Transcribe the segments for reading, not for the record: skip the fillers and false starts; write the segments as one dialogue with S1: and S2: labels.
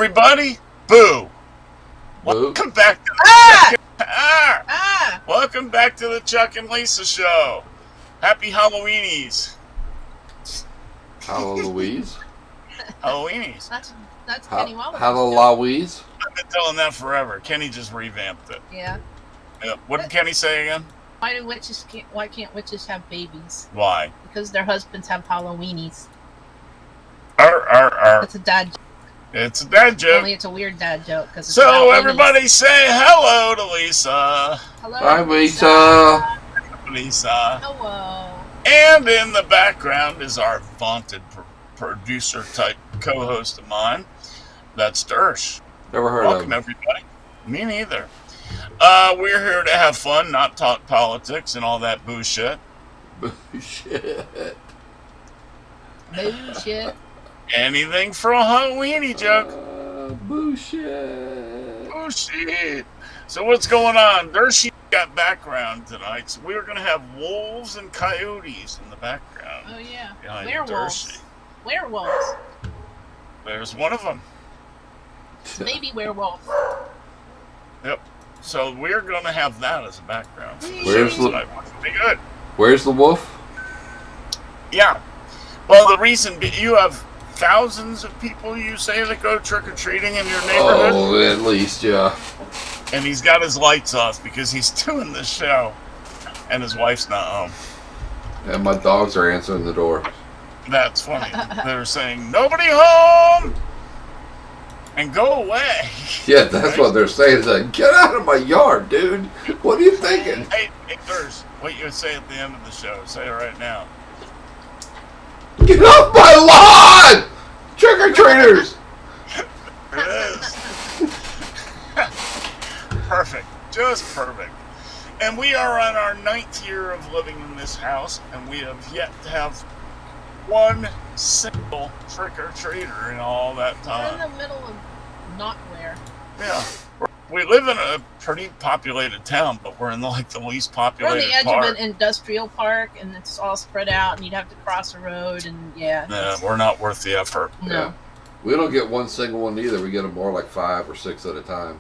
S1: everybody. Boo.
S2: Boo.
S1: Welcome back to the
S3: Ah!
S1: Welcome back to the Chuck and Lisa show. Happy Halloweenies.
S2: Hello, Louise.
S1: Halloweenies.
S3: That's Kenny Wallace.
S2: Hello, Louise.
S1: I've been telling that forever. Kenny just revamped it.
S3: Yeah.
S1: What did Kenny say again?
S3: Why can't witches have babies?
S1: Why?
S3: Because their husbands have Halloweenies.
S1: That's
S3: a dad joke.
S1: It's a dad joke.
S3: Only it's a weird dad joke.
S1: So everybody say hello to Lisa.
S3: Hello,
S2: Hi, Lisa.
S1: Lisa.
S3: Hello.
S1: And in the background is our vaunted producer type co-host of mine. That's Dersh.
S2: Never heard
S1: Welcome,
S2: of him.
S1: everybody. Me neither. We're here to have fun, not talk politics and all that bullshit.
S2: Bullshit.
S3: Bullshit.
S1: Anything for a Halloweeny joke.
S2: Bullshit.
S1: Bullshit. So what's going on? Dershie got background tonight, so we're going to have wolves and coyotes in the background.
S3: Oh yeah.
S1: Behind
S3: Werewolves.
S1: Dershie.
S3: Werewolves.
S1: There's one of them.
S3: Maybe werewolf.
S1: Yep. So we're going to have that as a background.
S2: Where's the?
S1: Be good.
S2: Where's the wolf?
S1: Yeah. Well, the reason you have thousands of people, you say, that go trick-or-treating in your neighborhood.
S2: Oh, at least, yeah.
S1: And he's got his lights off because he's doing the show. And his wife's not home.
S2: And my dogs are answering the door.
S1: That's funny. They're saying, nobody home! And go away.
S2: Yeah, that's what they're saying. It's like, get out of my yard, dude. What are you thinking?
S1: Hey, Thurs, what you say at the end of the show. Say it right now.
S2: Get off my lawn! Trick-or-treaters!
S1: It is. Perfect. Just perfect. And we are on our 9th year of living in this house, and we have yet to have one single trick-or-treater in all that
S3: We're
S1: time.
S3: in the middle of nowhere.
S1: Yeah. We live in a pretty populated town, but we're in the least
S3: We're on
S1: populated
S3: the edge
S1: part.
S3: of an industrial park, and it's all spread out, and you'd have to cross a road, and
S1: Yeah, we're not worth the effort.
S3: No.
S2: Yeah. We don't get one single one either. We get them more like 5 or 6 at a time.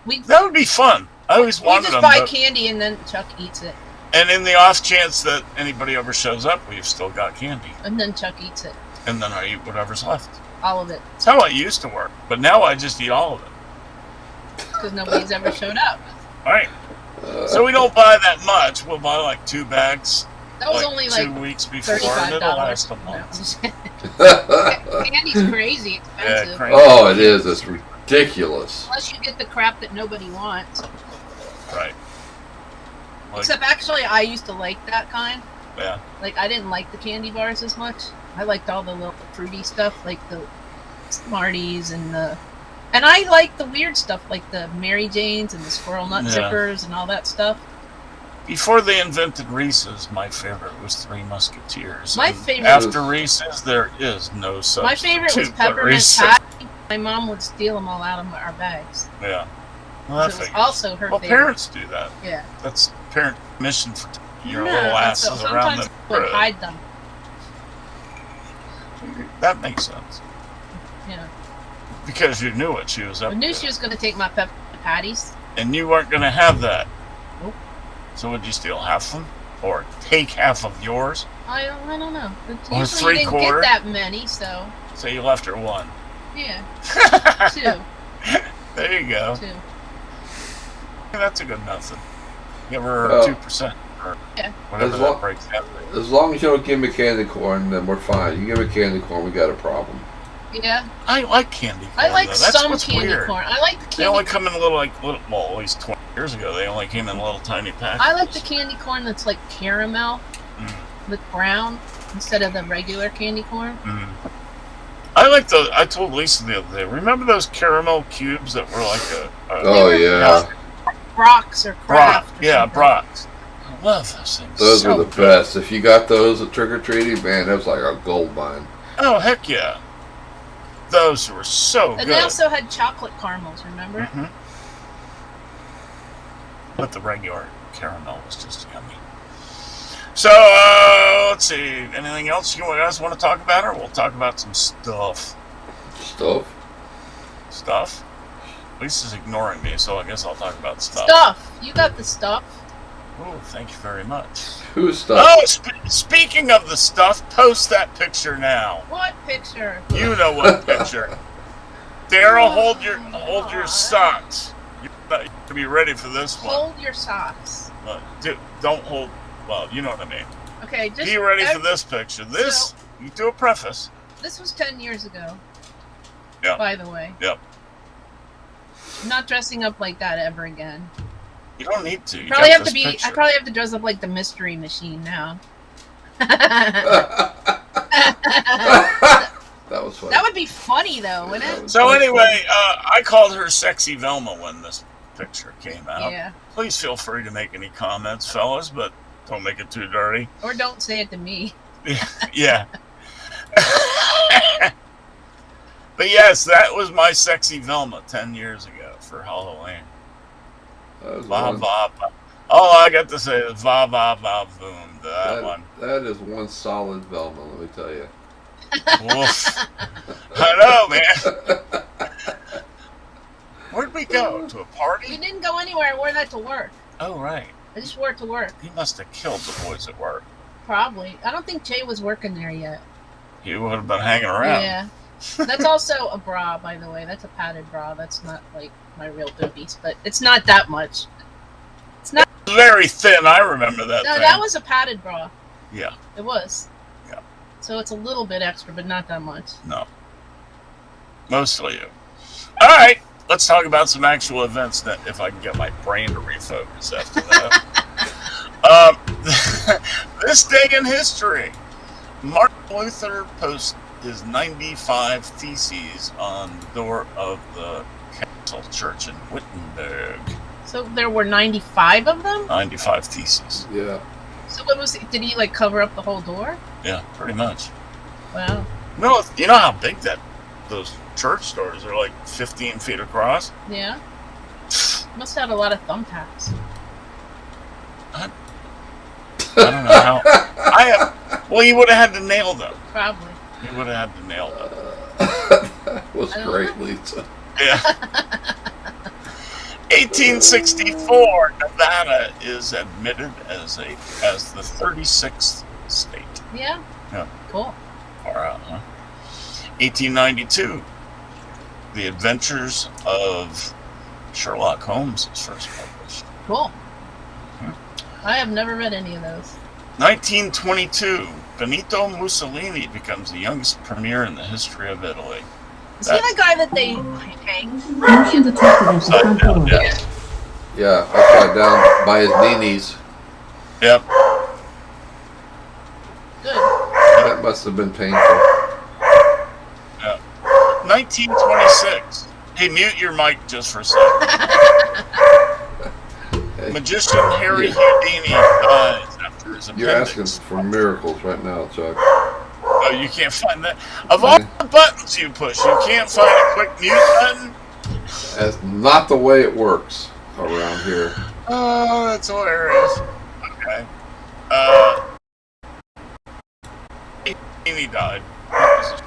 S3: We
S1: That would be fun. I always wanted
S3: just
S1: them.
S3: buy
S1: But,
S3: candy, and then Chuck eats it,
S1: and in the off chance that anybody ever shows up, we've still got candy.
S3: and then Chuck eats it,
S1: And then I eat whatever's left.
S3: all of it,
S1: That's how it used to work. But now I just eat all of it.
S3: because nobody's ever showed up.
S1: All right. So we don't buy that much. We'll buy like 2 bags.
S3: That was
S1: like
S3: only
S1: 2
S3: like
S1: weeks before, and it'll last a month.
S3: Candy's crazy expensive.
S1: Yeah, crazy.
S2: Oh, it is. It's ridiculous.
S3: Unless you get the crap that nobody wants.
S1: Right. Like,
S3: Except actually, I used to like that kind.
S1: yeah.
S3: Like, I didn't like the candy bars as much. I liked all the little fruity stuff, like the Smarties and I like the weird stuff, like the Mary Janes and the squirrel nut
S1: Yeah.
S3: zippers and all that stuff.
S1: Before they invented Reese's, my favorite was Three Musketeers.
S3: My
S1: And
S3: favorite
S1: after Reese's, there is no substitute.
S3: My favorite was
S1: but
S3: peppermint
S1: Reese's.
S3: patty. My mom would steal them all out of our bags.
S1: Yeah. Well,
S3: So
S1: that
S3: it was
S1: figures.
S3: also her
S1: Well,
S3: favorite.
S1: parents do that.
S3: Yeah.
S1: That's parent mission for your
S3: No,
S1: little
S3: so
S1: asses around
S3: sometimes
S1: the
S3: I would
S1: road.
S3: hide them.
S1: That makes sense.
S3: Yeah.
S1: Because you knew what she was up
S3: I knew
S1: to.
S3: she was going to take my peppermint patties.
S1: And you weren't going to have that.
S3: Nope.
S1: So would you steal half of them? Or take half of yours?
S3: I don't know. But
S1: Or
S3: usually you didn't
S1: three-quarter?
S3: get that many, so
S1: So you left her one.
S3: yeah. 2.
S1: There you go.
S3: 2.
S1: That's a good nothing. Give her
S2: Oh.
S1: 2%. Or
S3: Yeah.
S1: whatever
S2: As
S1: that
S2: long-
S1: breaks down to.
S2: As long as you don't give me candy corn, then we're fine. You give me candy corn, we got a problem.
S3: Yeah.
S1: I like candy corn.
S3: I like
S1: though. That's
S3: some
S1: what's
S3: candy
S1: weird.
S3: corn. I like the
S1: They
S3: candy
S1: only come in little, well, at least 20 years ago, they only came in little tiny packages.
S3: I like the candy corn that's like caramel
S1: Mm.
S3: with brown instead of the regular candy corn.
S1: Mm. I told Lisa the other day, remember those caramel cubes that were like a
S2: Oh, yeah.
S3: Brock's or
S1: Brock?
S3: Kraft. Or
S1: Yeah,
S3: something.
S1: Brock's. I love those things.
S2: Those
S1: so
S2: were the
S1: good.
S2: best. If you got those at trick-or-treating, man, that was like a gold mine.
S1: Oh, heck yeah. Those were so
S3: And
S1: good.
S3: they also had chocolate caramels, remember?
S1: Mhm. But the regular caramel was just yummy. So, let's see. Anything else you guys want to talk about, or we'll talk about some stuff?
S2: Stuff?
S1: Stuff? Lisa's ignoring me, so I guess I'll talk about stuff.
S3: Stuff. You got the stuff.
S1: Oh, thank you very much.
S2: Who's stuff?
S1: Oh, speaking of the stuff, post that picture now.
S3: What picture?
S1: You know what picture. Daryl, hold your socks. You better be ready for this one.
S3: Hold your socks.
S1: Don't hold. Well, you know what I mean.
S3: Okay, just
S1: Be ready for this picture. This, you do a preface.
S3: This was 10 years ago.
S1: Yeah.
S3: By the way.
S1: Yep.
S3: I'm not dressing up like that ever again.
S1: You don't need to.
S3: I probably have to dress up like the Mystery Machine now.
S2: That was funny.
S3: That would be funny though, wouldn't it?
S1: So anyway, I called her Sexy Velma when this picture came out.
S3: Yeah.
S1: Please feel free to make any comments, fellas, but don't make it too dirty.
S3: Or don't say it to me.
S1: Yeah. But yes, that was my Sexy Velma 10 years ago for Halloween.
S2: That was
S1: Va
S2: one,
S1: va va. All I got to say is va va va boom. That one.
S2: that is one solid Velma, let me tell you.
S1: Woof. I know, man. Where'd we go? To a
S3: We
S1: party?
S3: didn't go anywhere. I wore that to work.
S1: Oh, right.
S3: I just wore it to work.
S1: He must have killed the boys at work.
S3: Probably. I don't think Jay was working there yet.
S1: He would have been hanging around.
S3: Yeah. That's also a bra, by the way. That's a padded bra. That's not like my real boobies, but it's not that much. It's not.
S1: Very thin. I remember that
S3: No,
S1: thing.
S3: that was a padded bra.
S1: Yeah.
S3: It was.
S1: Yeah.
S3: So it's a little bit extra, but not that much.
S1: No. Mostly you. All right. Let's talk about some actual events that, if I can get my brain to refocus after that. This day in history, Martin Luther posted his 95 theses on the door of the Castle Church in Wittenberg.
S3: So there were 95 of them?
S1: 95 theses.
S2: Yeah.
S3: So what was it? Did he like cover up the whole door?
S1: Yeah, pretty much.
S3: Wow.
S1: No, you know how big those church doors are, like 15 feet across?
S3: Yeah. Must have had a lot of thumbtacks.
S1: I don't know how. Well, you would have had to nail them.
S3: Probably.
S1: You would have had to nail them.
S2: That was great, Lisa.
S1: Yeah. 1864, Nevada is admitted as the 36th state.
S3: Yeah.
S1: Yeah.
S3: Cool.
S1: Far out, huh? 1892, The Adventures of Sherlock Holmes is first published.
S3: Cool. I have never read any of those.
S1: 1922, Benito Mussolini becomes the youngest premier in the history of Italy.
S3: Is he the guy that they hang?
S4: Motion detected as the front door.
S1: Yeah.
S2: Yeah, upside down by his knees.
S1: Yep.
S3: Good.
S2: That must have been painful.
S1: 1926. Hey, mute your mic just for a second.
S2: Hey,
S1: Magician Harry Houdini dies after his appendix.
S2: you're asking for miracles right now, Chuck.
S1: Oh, you can't find that. Of all the buttons you push, you can't find a quick mute button?
S2: That's not the way it works around here.
S1: Oh, that's hilarious. Okay. Houdini died. That was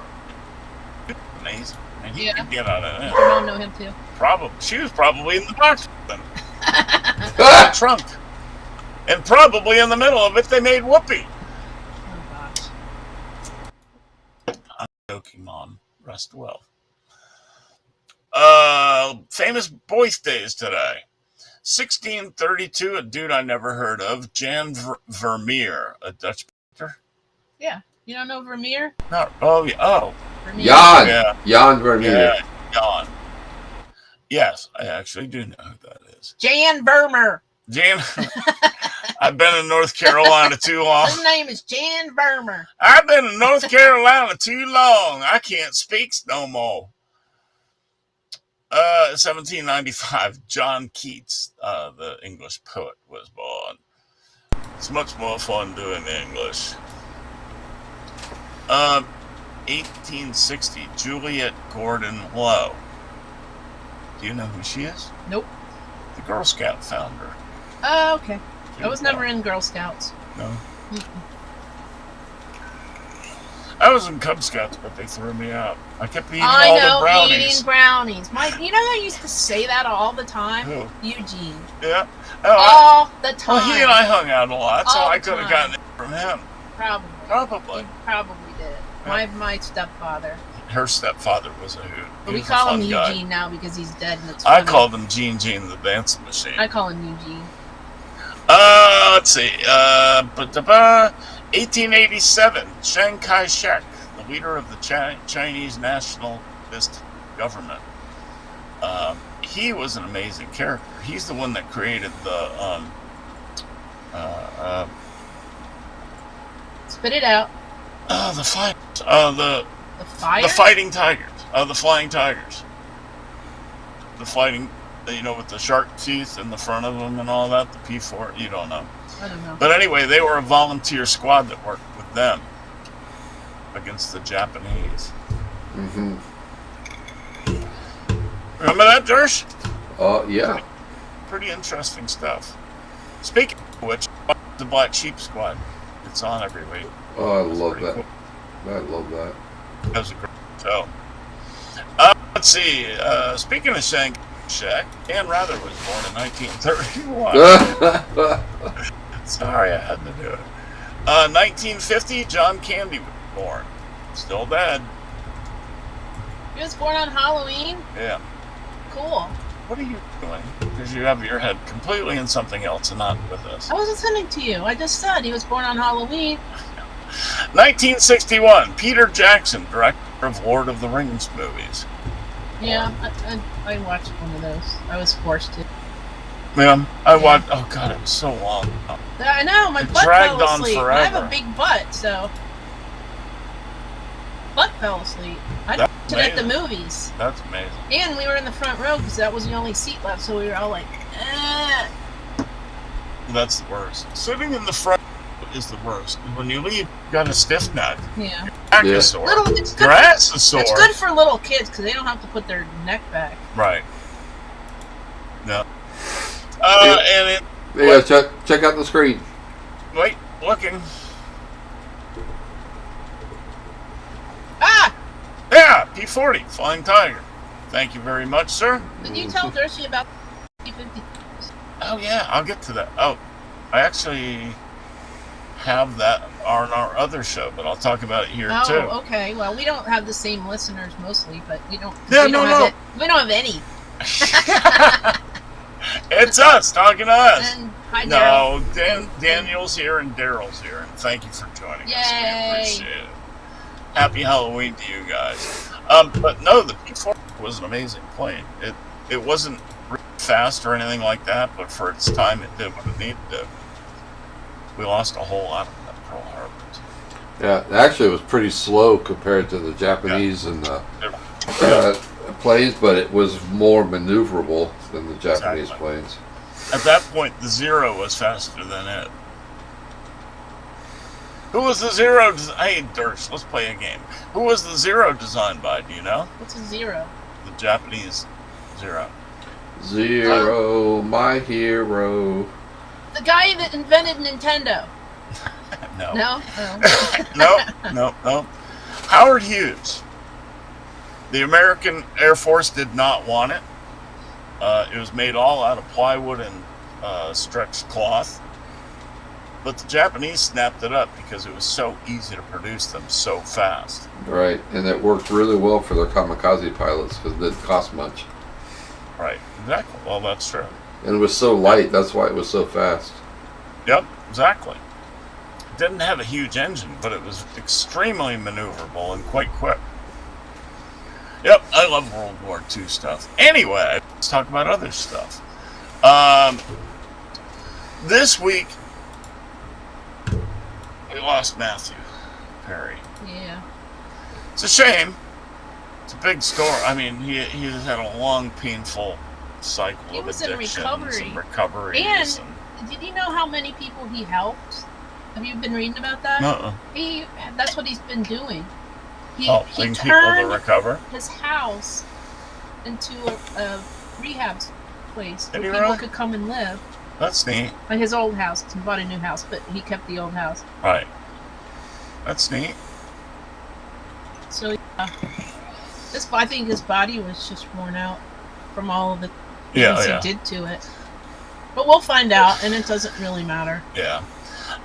S1: amazing. And he could get out of
S3: Your
S1: that.
S3: mom know him too.
S1: Probably. She was probably in the box with them. Trunk. And probably in the middle of it, they made whoopee.
S3: Oh gosh.
S1: I'm joking, Mom. Rest well. Famous birthdays today. 1632, a dude I never heard of, Jan Vermeer, a Dutch painter.
S3: Yeah. You don't know Vermeer?
S1: Not. Oh, yeah. Oh,
S3: Vermeer.
S2: Jan!
S1: Yeah.
S2: Jan Vermeer.
S1: yeah. Jan. Yes, I actually do know who that is.
S3: Jan Vermeer.
S1: Jan. I've been in North Carolina too long.
S3: His name is Jan Vermeer.
S1: I've been in North Carolina too long. I can't speak no more. 1795, John Keats, the English poet, was born. It's much more fun doing English. 1860, Juliet Gordon Low. Do you know who she is?
S3: Nope.
S1: The Girl Scout founder.
S3: Oh, okay. I was never in Girl Scouts.
S1: No.
S3: Mm-mm.
S1: I was in Cub Scouts, but they threw me out. I kept eating
S3: I
S1: all
S3: know,
S1: the brownies.
S3: eating brownies. You know, I used to say that all the time.
S1: Who?
S3: Eugene.
S1: Yeah.
S3: All the time.
S1: Well, he and I hung out a lot, so
S3: All
S1: I
S3: the
S1: could have
S3: time.
S1: gotten it from him.
S3: Probably.
S1: Probably.
S3: He probably did. My stepfather.
S1: Her stepfather was a hoot.
S3: But
S1: He
S3: we
S1: was a
S3: call him
S1: fun guy.
S3: Eugene now because he's dead and it's
S1: I
S3: funny.
S1: called him Gene the Dancing Machine.
S3: I call him Eugene.
S1: Let's see. 1887, Chiang Kai-shek, the leader of the Chinese nationalist government. He was an amazing character. He's the one that created the
S3: Spit it out.
S1: the fight,
S3: The fire?
S1: the fighting tigers, the flying tigers, the fighting, with the shark teeth in the front of them and all that. The P4, you don't know.
S3: I don't know.
S1: But anyway, they were a volunteer squad that worked with them against the Japanese.
S2: Mm-hmm.
S1: Remember that, Dersh?
S2: Yeah.
S1: Pretty interesting stuff. Speaking of which, the Black Sheep Squad. It's on every week.
S2: Oh, I
S1: It's
S2: love
S1: pretty
S2: that.
S1: cool.
S2: I love that.
S1: That was a great show. Let's see. Speaking of Chiang Kai-shek, Dan Rather was born in 1931. Sorry, I had to do it. 1950, John Candy was born. Still dead.
S3: He was born on Halloween?
S1: Yeah.
S3: Cool.
S1: What are you doing? Because you have your head completely in something else and not with us.
S3: I was listening to you. I just said he was born on Halloween.
S1: 1961, Peter Jackson, director of Lord of the Rings movies.
S3: Yeah, I watched one of those. I was forced to.
S1: Man, I watched. Oh god, it was so long.
S3: I know, my
S1: It
S3: butt
S1: dragged
S3: fell
S1: on
S3: asleep. I have
S1: forever.
S3: a big butt, so. Butt fell asleep. I
S1: That's
S3: watched it at the
S1: amazing.
S3: movies.
S1: That's amazing.
S3: And we were in the front row because that was the only seat left, so we were all like, eh.
S1: That's the worst. Sitting in the front is the worst. When you leave, you got a stiff neck.
S3: Yeah.
S1: Your back
S2: Yeah.
S1: is sore.
S3: It's good.
S1: Your ass is sore.
S3: It's good for little kids because they don't have to put their neck back.
S1: Right. No.
S2: Yeah.
S1: And it.
S2: Yeah, check out the screen.
S1: Wait, looking.
S3: Ah!
S1: Yeah, P40, Flying Tiger. Thank you very much, sir.
S3: Did you tell Dershey about P50?
S1: Oh yeah, I'll get to that. Oh, I actually have that on our other show, but I'll talk about it here
S3: Oh,
S1: too.
S3: okay. Well, we don't have the same listeners mostly, but we don't.
S1: Yeah,
S3: we
S1: no,
S3: don't
S1: no.
S3: have we don't have any.
S1: It's us talking to us.
S3: And hi, Daryl.
S1: No, Daniel's here and Daryl's here, and thank you for joining us. We
S3: Yay.
S1: appreciate it. Happy Halloween to you guys. But no, the P4 was an amazing plane. It wasn't really fast or anything like that, but for its time, it did what it needed to. We lost a whole lot of them at Pearl Harbor.
S2: Yeah, actually, it was pretty slow compared to the Japanese and the planes, but it was more maneuverable than the Japanese
S1: Exactly.
S2: planes.
S1: At that point, the Zero was faster than it. Who was the Zero? Hey, Durst, let's play a game. Who was the Zero designed by? Do you know?
S3: What's a zero?
S1: The Japanese Zero.
S2: Zero, my hero.
S3: The guy that invented Nintendo.
S1: No.
S3: No. Oh.
S1: No. Howard Hughes. The American Air Force did not want it. It was made all out of plywood and stretched cloth. But the Japanese snapped it up because it was so easy to produce them so fast.
S2: Right, and it worked really well for their kamikaze pilots because it didn't cost much.
S1: Right, exactly. Well, that's true.
S2: And it was so light, that's why it was so fast.
S1: Yep, exactly. It didn't have a huge engine, but it was extremely maneuverable and quite quick. Yep, I love World War II stuff. Anyway, let's talk about other stuff. This week, we lost Matthew Perry.
S3: Yeah.
S1: It's a shame. It's a big story. I mean, he has had a long, painful cycle
S3: He
S1: of
S3: was in
S1: addictions
S3: recovery.
S1: and recoveries.
S3: And did you know how many people he helped? Have you been reading about that?
S1: Uh-uh.
S3: That's what he's been doing. He
S1: Helping people to
S3: turned
S1: recover.
S3: his house into a rehab place
S1: Did
S3: where
S1: he
S3: people
S1: really?
S3: could come and live.
S1: That's neat.
S3: Like his old house, 'cause he bought a new house, but he kept the old house.
S1: Right. That's neat.
S3: So yeah, I think his body was just worn out from all of the things he did to it. But we'll find out, and it doesn't really matter.
S1: Yeah.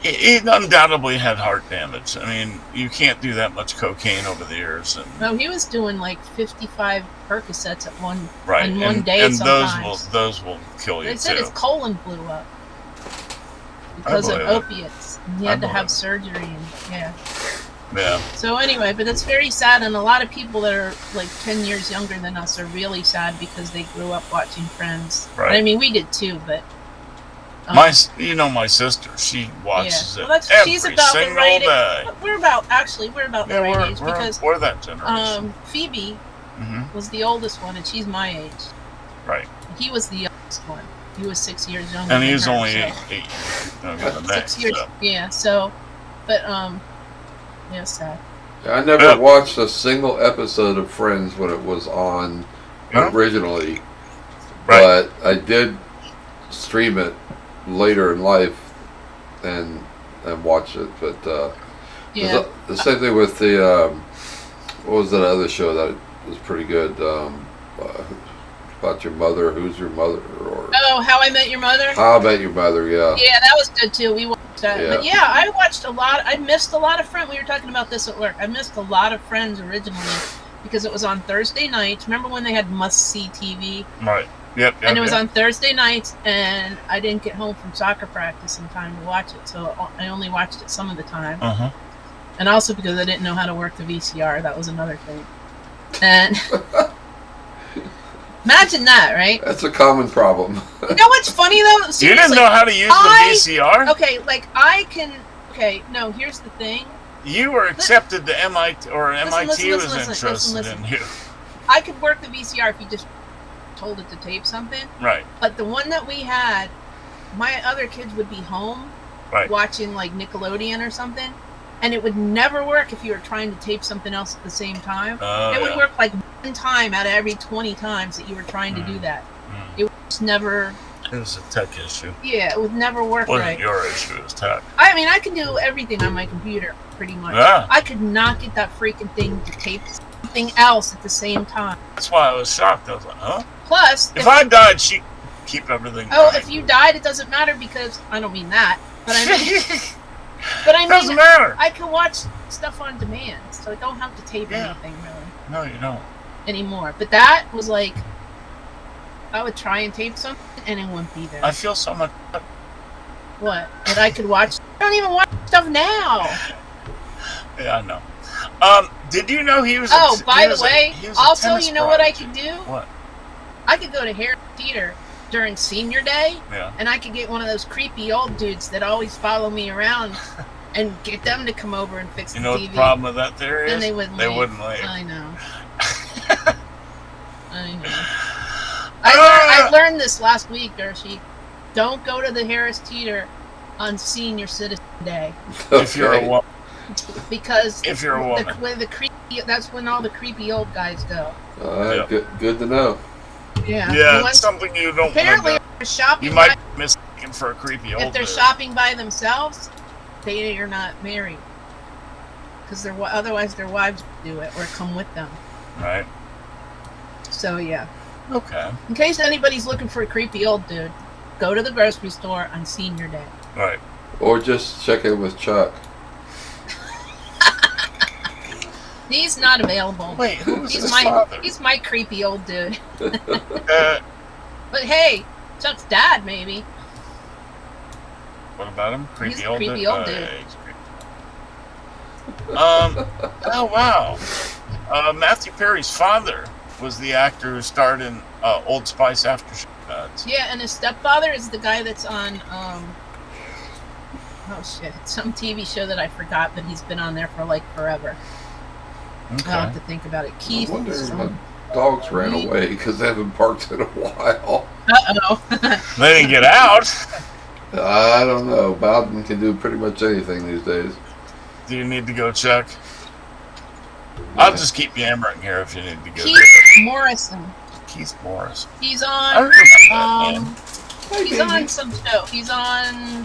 S1: He undoubtedly had heart damage. I mean, you can't do that much cocaine over the years. And,
S3: No, he was doing like 55 Percocets at one
S1: and,
S3: day.
S1: And
S3: sometimes.
S1: those will kill you
S3: They said
S1: too.
S3: his colon blew up because of
S1: believe it.
S3: opiates. And he had to have
S1: believe it.
S3: surgery. And, yeah.
S1: Yeah.
S3: So anyway, but it's very sad, and a lot of people that are like 10 years younger than us are really sad because they grew up watching Friends.
S1: Right.
S3: I mean, we did too, but.
S1: My sister, she watches
S3: Well,
S1: it
S3: she's
S1: every
S3: about the
S1: single
S3: right
S1: day.
S3: We're about the right age
S1: we're,
S3: because
S1: we're that generation.
S3: Phoebe
S1: Mm-hmm.
S3: was the oldest one, and she's my age.
S1: Right.
S3: He was the youngest one. He was 6 years younger.
S1: And
S3: than
S1: he's
S3: her,
S1: only
S3: so.
S1: 8 years younger than me.
S3: 6 years.
S1: So.
S3: Yeah. So, but yeah, sad.
S2: I never watched a single episode of Friends when it was on originally,
S1: Right.
S2: but I did stream it later in life and watch it. But
S3: Yeah.
S2: the same thing with the what was that other show that was pretty good about your mother? Who's your mother? Or
S3: Oh, How I Met Your Mother.
S2: How About Your Mother? Yeah.
S3: Yeah, that was good too. We watched that.
S2: Yeah.
S3: But yeah, I watched a lot. I missed a lot of Friends. We were talking about this at work. I missed a lot of Friends originally because it was on Thursday nights. Remember when they had must-see TV?
S1: Right. Yep.
S3: And it was on Thursday nights, and I didn't get home from soccer practice in time to watch it, so I only watched it some of the time.
S1: Uh-huh.
S3: And also because I didn't know how to work the VCR. That was another thing. And imagine that, right?
S2: That's a common problem.
S3: You know what's funny though?
S1: You
S3: Seriously,
S1: didn't know how to use the VCR?
S3: Okay, like I can. Okay, no. Here's the thing.
S1: You were accepted to MIT, or MIT was
S3: listen,
S1: interested
S3: listen.
S1: in you.
S3: I could work the VCR if you just told it to tape something.
S1: Right.
S3: But the one that we had, my other kids would be home
S1: Right.
S3: watching like Nickelodeon or something, and it would never work if you were trying to tape something else at the same time. It would work like one time out of every 20 times that you were trying to do that. It was never.
S1: It was a tech issue.
S3: Yeah, it would never work
S1: It wasn't
S3: right.
S1: your issue, it was tech.
S3: I mean, I can do everything on my computer pretty much.
S1: Yeah.
S3: I could not get that freaking thing to tape something else at the same time.
S1: That's why I was shocked. I was like, huh?
S3: Plus,
S1: If I died, she'd keep everything running.
S3: if you died, it doesn't matter because I don't mean that, but I mean, but I
S1: doesn't
S3: mean,
S1: matter.
S3: I can watch stuff on demand, so I don't have to tape
S1: Yeah.
S3: anything really
S1: No, you don't.
S3: anymore. But that was like, I would try and tape something and it wouldn't be there.
S1: I feel so much.
S3: What? That I could watch? I don't even watch stuff now.
S1: Yeah, I know. Did you know he was?
S3: Oh,
S1: he
S3: by the
S1: was a-
S3: way,
S1: he was a
S3: also,
S1: tennis
S3: you know what I
S1: prodigy.
S3: could do?
S1: What?
S3: I could go to Harris Theater during senior day,
S1: Yeah.
S3: and I could get one of those creepy old dudes that always follow me around and get them to come over and fix
S1: You
S3: the
S1: know
S3: TV.
S1: what the problem with that theory is?
S3: And they wouldn't
S1: They
S3: leave.
S1: wouldn't leave.
S3: I know. I know. I learned this last week, Dershie. Don't go to the Harris Theater on Senior Citizen Day
S1: If you're a
S2: Okay.
S1: woman.
S3: because
S1: If you're a woman.
S3: that's when all the creepy old guys go.
S1: Yeah.
S2: Good to know.
S3: Yeah.
S1: Yeah,
S3: Once-
S1: it's something you don't
S3: apparently,
S1: want
S3: if they're shopping,
S1: You might be mistaken for a creepy old
S3: if they're
S1: dude.
S3: shopping by themselves, they are not married because otherwise their wives do it or come with them.
S1: Right.
S3: So yeah.
S1: Okay.
S3: In case anybody's looking for a creepy old dude, go to the grocery store on Senior Day.
S1: Right.
S2: Or just check in with Chuck.
S3: He's not available.
S1: Wait, who's
S3: He's
S1: his
S3: my
S1: father?
S3: he's my creepy old dude.
S1: Uh,
S3: But hey, Chuck's dad maybe.
S1: what about him? Creepy
S3: He's a
S1: old
S3: creepy
S1: dude?
S3: old dude.
S1: Yeah, he's creepy. Oh wow. Matthew Perry's father was the actor who starred in Old Spice After Ads.
S3: Yeah, and his stepfather is the guy that's on some TV show that I forgot, but he's been on there for like forever. I'll
S1: Okay.
S3: have to think about it. Keith.
S2: I wonder if my dogs ran away because they haven't barked in a while.
S3: Uh-oh.
S1: They didn't get out.
S2: I don't know. Bowden can do pretty much anything these days.
S1: Do you need to go check? I'll just keep yammering here if you need to go.
S3: Keith Morrison.
S1: Keith Morris.
S3: He's
S1: I
S3: on.
S1: remember that name.
S3: He's on some show. He's on. I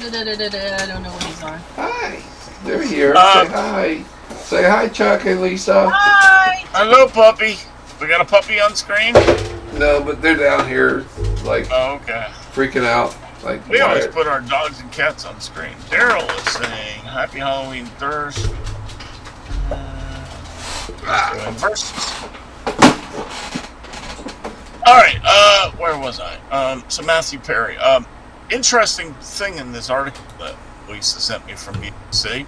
S3: don't know what he's on.
S2: Hi. They're here.
S1: Uh,
S2: Say hi. Say hi, Chuck and Lisa.
S3: Hi.
S1: Hello, puppy. We got a puppy on screen?
S2: No, but they're down here, like,
S1: Oh, okay.
S2: freaking out. Like,
S1: We always
S2: Wyatt.
S1: put our dogs and cats on screen. Daryl is saying, Happy Halloween Thursday. Doing verses. Alright, where was I? So Matthew Perry. Interesting thing in this article that Lisa sent me from BBC.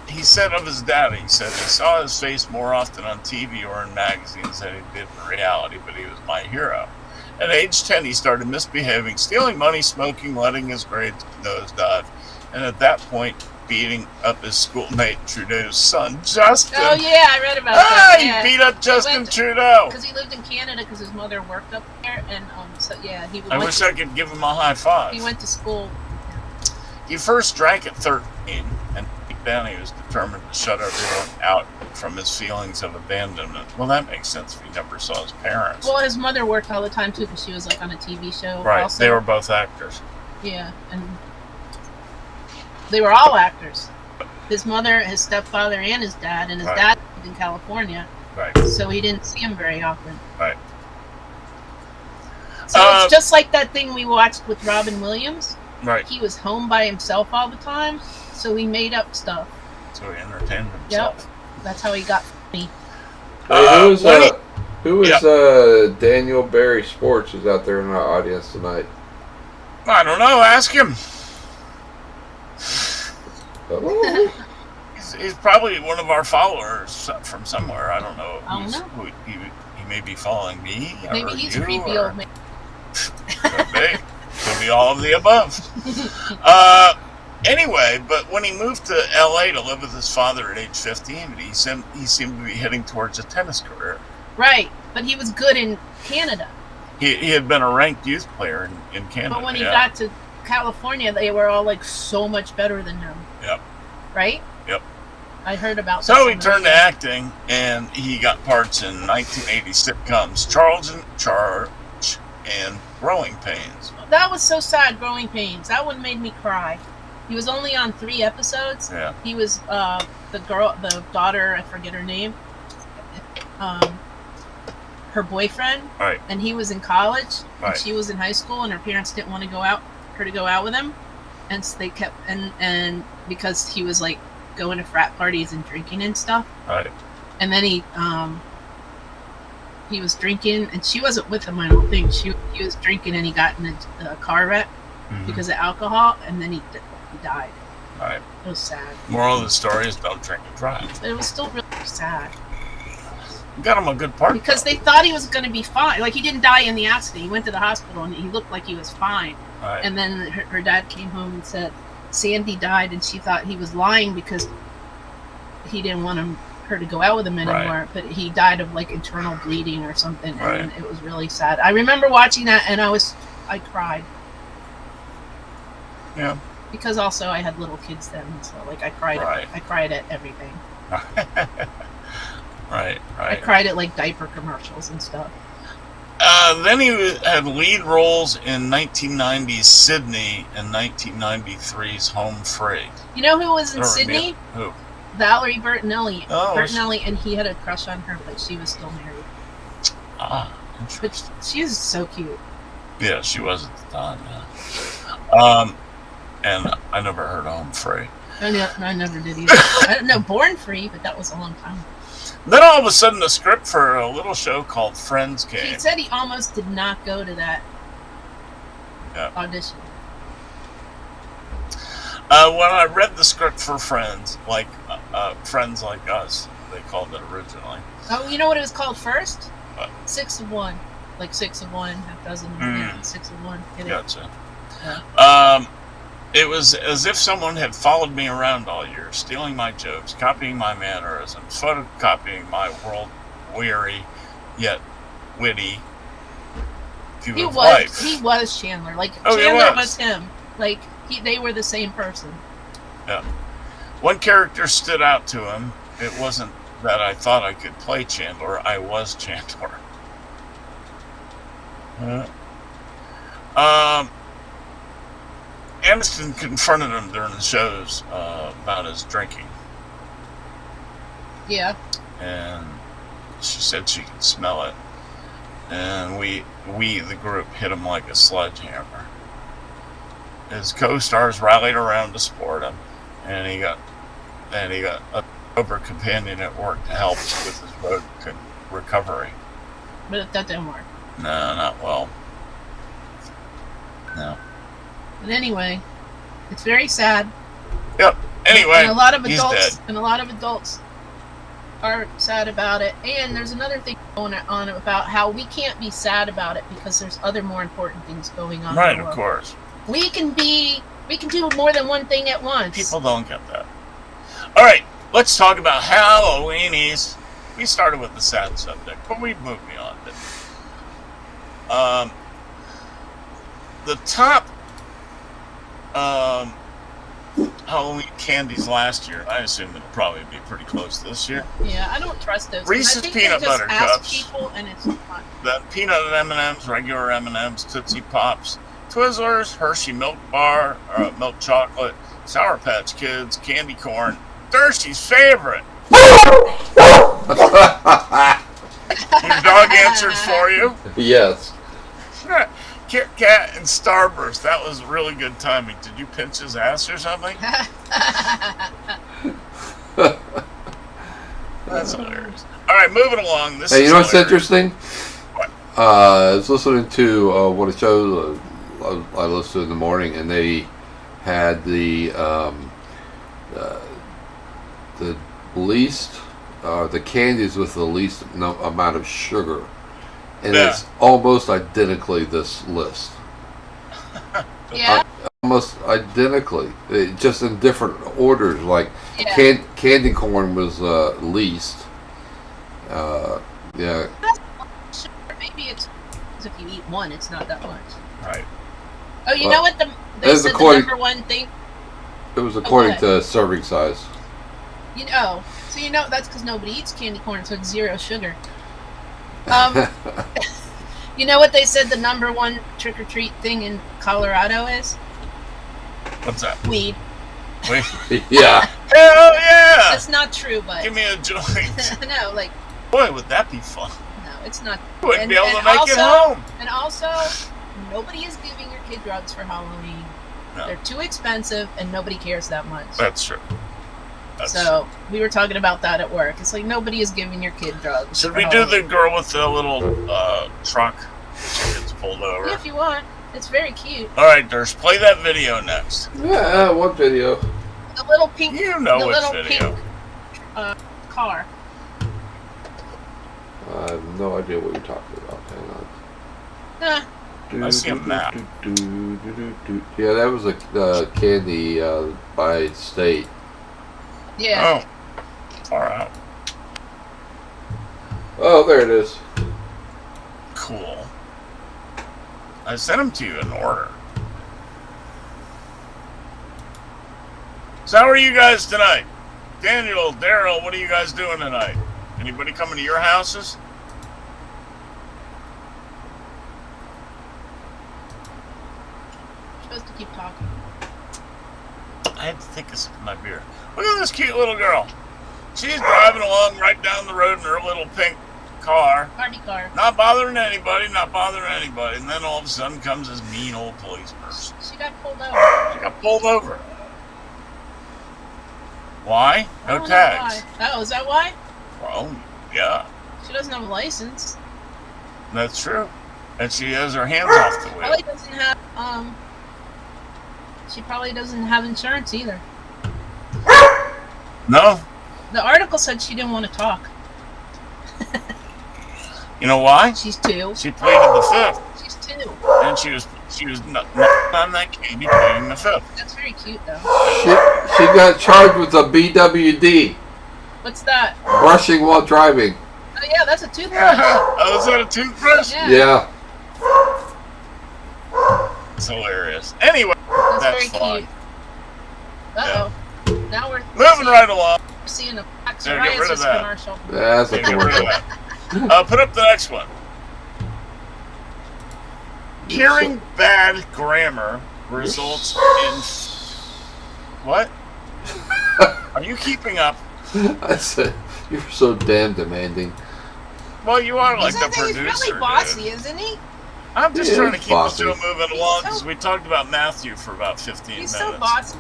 S1: He said of his dad, he said he saw his face more often on TV or in magazines than he did in reality, but he was my hero. At age 10, he started misbehaving, stealing money, smoking, letting his grades nosedive, and at that point, beating up his schoolmate Trudeau's son, Justin.
S3: Oh yeah, I read about that.
S1: He
S3: Yeah.
S1: beat up Justin
S3: went-
S1: Trudeau.
S3: Because he lived in Canada because his mother worked up there, and so yeah, he
S1: I
S3: went
S1: wish
S3: to,
S1: I could give him a high five.
S3: he went to school.
S1: He first drank at 13, and deep down he was determined to shut everyone out from his feelings of abandonment. Well, that makes sense if he never saw his parents.
S3: Well, his mother worked all the time too because she was like on a TV show.
S1: Right,
S3: Also.
S1: they were both actors.
S3: Yeah, and they were all actors. His mother, his stepfather, and his dad, and his
S1: Right.
S3: dad lived in California,
S1: Right,
S3: so he didn't see him very often.
S1: right.
S3: So it's just like that thing we watched with Robin Williams.
S1: Right,
S3: He was home by himself all the time, so he made up stuff.
S1: so he entertained himself.
S3: That's how he got funny.
S2: Hey,
S1: when
S2: who is Daniel Barry Sports who's out there in our audience tonight?
S1: I don't know, ask him.
S2: Oh,
S1: He's probably one of our followers from somewhere. I don't know.
S3: I don't know.
S1: Who he may be following me.
S3: Maybe
S1: or
S3: he's
S1: you,
S3: creepy
S1: or
S3: old man.
S1: Could be. Could be all of the above. Anyway, but when he moved to L.A. to live with his father at age 15, he seemed to be heading towards a tennis career.
S3: Right, but he was good in Canada.
S1: He had been a ranked youth player in Canada.
S3: But when he
S1: yeah.
S3: got to California, they were all like so much better than him.
S1: Yep.
S3: Right?
S1: Yep.
S3: I heard about
S1: So
S3: this
S1: he
S3: on
S1: turned
S3: the
S1: to
S3: show.
S1: acting, and he got parts in 1980 sitcoms Charles in Charge and Growing Pains.
S3: That was so sad, Growing Pains. That one made me cry. He was only on 3 episodes.
S1: Yeah.
S3: He was the daughter, I forget her name, her boyfriend,
S1: Right.
S3: and he was in college,
S1: Right.
S3: and she was in high school, and her parents didn't want to go out with him, and so they kept and because he was like going to frat parties and drinking and stuff,
S1: Right.
S3: and then he was drinking, and she wasn't with him. I don't think he was drinking, and he got in a car wreck
S1: Mhm.
S3: because of alcohol, and then he died.
S1: Right.
S3: It was sad,
S1: Moral of the story is don't drink and drive.
S3: but it was still really sad
S1: Got him a good part.
S3: because they thought he was going to be fine. Like, he didn't die in the accident. He went to the hospital, and he looked like he was fine.
S1: Right.
S3: And then her dad came home and said Sandy died, and she thought he was lying because he didn't want her to go out with him anymore.
S1: Right.
S3: But he died of like internal bleeding or something,
S1: Right.
S3: and it was really sad. I remember watching that, and I cried.
S1: Yeah.
S3: Because also I had little kids then, so like I cried.
S1: Right.
S3: I cried at everything.
S1: Right.
S3: I
S1: Right.
S3: cried at like diaper commercials and stuff.
S1: Then he had lead roles in 1990's Sydney and 1993's Home Free.
S3: You know who was in
S1: Or
S3: Sydney?
S1: Who?
S3: Valerie Bertinelli.
S1: Oh,
S3: Bertinelli, and he had a crush on her, but she was still married.
S1: Ah,
S3: But
S1: interesting.
S3: she was so cute.
S1: Yeah, she was at the time. Yeah. And I never heard of Home Free.
S3: I never did either. I don't know, Born Free, but that was a long time.
S1: Then all of a sudden, the script for a little show called Friends
S3: He
S1: came.
S3: said he almost did not go to that audition.
S1: When I read the script for Friends, like Friends Like Us, they called it originally.
S3: Oh, you know what it was called first?
S1: What?
S3: 6 of 1. Like 6 of 1, half dozen of
S1: Mm.
S3: 6 of 1. Get it?
S1: Gotcha.
S3: Yeah.
S1: It was as if someone had followed me around all year, stealing my jokes, copying my mannerisms, photocopying my world-weary yet witty view of life.
S3: He was Chandler. Like,
S1: Oh, he
S3: Chandler
S1: was.
S3: was him. Like, they were the same person.
S1: One character stood out to him. It wasn't that I thought I could play Chandler. I was Chandler. Aniston confronted him during the shows about his drinking.
S3: Yeah.
S1: and she said she could smell it. And we the group, hit him like a sledgehammer. His co-stars rallied around to support him, and he got a sober companion at work to help with his road recovery.
S3: But that didn't work.
S1: No, not well. No.
S3: But anyway, it's very sad.
S1: Yep. Anyway,
S3: and a lot of
S1: he's
S3: adults
S1: dead.
S3: Are sad about it. And there's another thing going on about how we can't be sad about it because there's other more important things going on.
S1: Right,
S3: in the
S1: of
S3: world.
S1: course.
S3: We can do more than one thing at once.
S1: People don't get that. All right, let's talk about Halloweenies. We started with the sad subject, but we moved beyond it. The top Halloween candies last year, I assume it'll probably be pretty close this year.
S3: Yeah, I don't trust those.
S1: Reese's
S3: I think
S1: peanut
S3: they just
S1: butter
S3: ask
S1: cups.
S3: people and it's not.
S1: The peanut M&Ms, regular M&Ms, Tootsie Pops, Twizzlers, Hershey Milk Bar, milk chocolate, Sour Patch Kids, candy corn, Thirsty's favorite. Your dog answered for you.
S2: Yes.
S1: Kit Kat and Starburst. That was really good timing. Did you pinch his ass or something? That's hilarious. All right, moving along. This
S2: Hey,
S1: is
S2: you know what's
S1: hilarious.
S2: interesting?
S1: What?
S2: I was listening to one of the shows I listened to in the morning, and they had the least, the candies with the least amount of sugar. And
S1: Yeah.
S2: it's almost identically this list.
S3: Yeah.
S2: Almost identically. Just in different orders. Like
S3: Yeah.
S2: candy corn was least. Yeah.
S3: Sure, maybe it's if you eat one, it's not that much.
S1: Right.
S3: Oh, you
S2: Well,
S3: know what? They
S2: that's
S3: said the
S2: according-
S3: number one thing.
S2: It was according
S3: what?
S2: to serving size.
S3: You know, so you know that's because nobody eats candy corn, so it's zero sugar. You know what they said the number one trick or treat thing in Colorado is?
S1: What's that?
S3: Weed.
S1: Wait.
S2: Yeah.
S1: Hell yeah!
S3: That's not true, but
S1: Give me a joint.
S3: no, like
S1: Boy, would that be fun.
S3: no, it's not.
S1: You wouldn't
S3: And-
S1: be able to
S3: and
S1: make it
S3: also-
S1: home.
S3: And also, nobody is giving your kid drugs for Halloween.
S1: No.
S3: They're too expensive, and nobody cares that much.
S1: That's true. That's
S3: So we were talking about that at work. It's like nobody is giving your kid drugs.
S1: Should
S3: for
S1: we do
S3: Halloween.
S1: the girl with the little truck that gets pulled over?
S3: Yeah, if you want. It's very cute.
S1: All right, Durst, play that video next.
S2: Yeah, one video.
S3: The little pink,
S1: You know
S3: the
S1: which
S3: little
S1: video.
S3: pink car.
S2: I have no idea what you're talking about. Hang on.
S3: Nah,
S1: I see a map.
S2: Yeah, that was a candy by state.
S3: yeah.
S1: Oh, far out.
S2: Oh, there it is.
S1: Cool. I sent them to you in order. So how are you guys tonight? Daniel, Daryl, what are you guys doing tonight? Anybody coming to your houses?
S3: You're supposed to keep talking.
S1: I had to take a sip of my beer. Look at this cute little girl. She's driving along right down the road in her little pink car.
S3: Party car.
S1: Not bothering anybody, not bothering anybody. And then all of a sudden comes this mean old police person.
S3: She got pulled over.
S1: She got pulled over. Why?
S3: I
S1: No
S3: don't know
S1: tags.
S3: why. Oh, is that why?
S1: Well, yeah,
S3: She doesn't have a license.
S1: that's true. And she has her hands off the wheel.
S3: Probably doesn't have she probably doesn't have insurance either.
S1: No?
S3: The article said she didn't want to talk.
S1: You know why?
S3: She's 2.
S1: She pleaded the fifth.
S3: She's 2.
S1: And she was not on that candy pleading the fifth.
S3: That's very cute though.
S2: She got charged with a BWD,
S3: What's that?
S2: brushing while driving.
S3: Oh yeah, that's a toothbrush.
S1: Oh, is that a toothbrush?
S3: Yeah.
S2: Yeah.
S1: It's hilarious. Anyway,
S3: That's
S1: that's
S3: very
S1: fun.
S3: cute. Uh oh. Now we're
S1: Moving right along.
S3: seeing a black
S1: There, get rid of
S3: psoriasis
S1: that.
S3: commercial.
S2: That's a
S1: Get rid of
S2: commercial.
S1: that. Put up the next one. Hearing bad grammar results in... What? Are you keeping up?
S2: I said, you're so damn demanding.
S1: Well, you are like the
S3: He's
S1: producer.
S3: really bossy,
S1: dude.
S3: isn't he?
S1: I'm just
S2: He
S1: trying to
S2: is
S1: keep the
S2: bossy.
S1: show moving
S3: He's
S1: along
S3: so-
S1: because we talked about Matthew for about 15
S3: He's
S1: minutes.
S3: so bossy.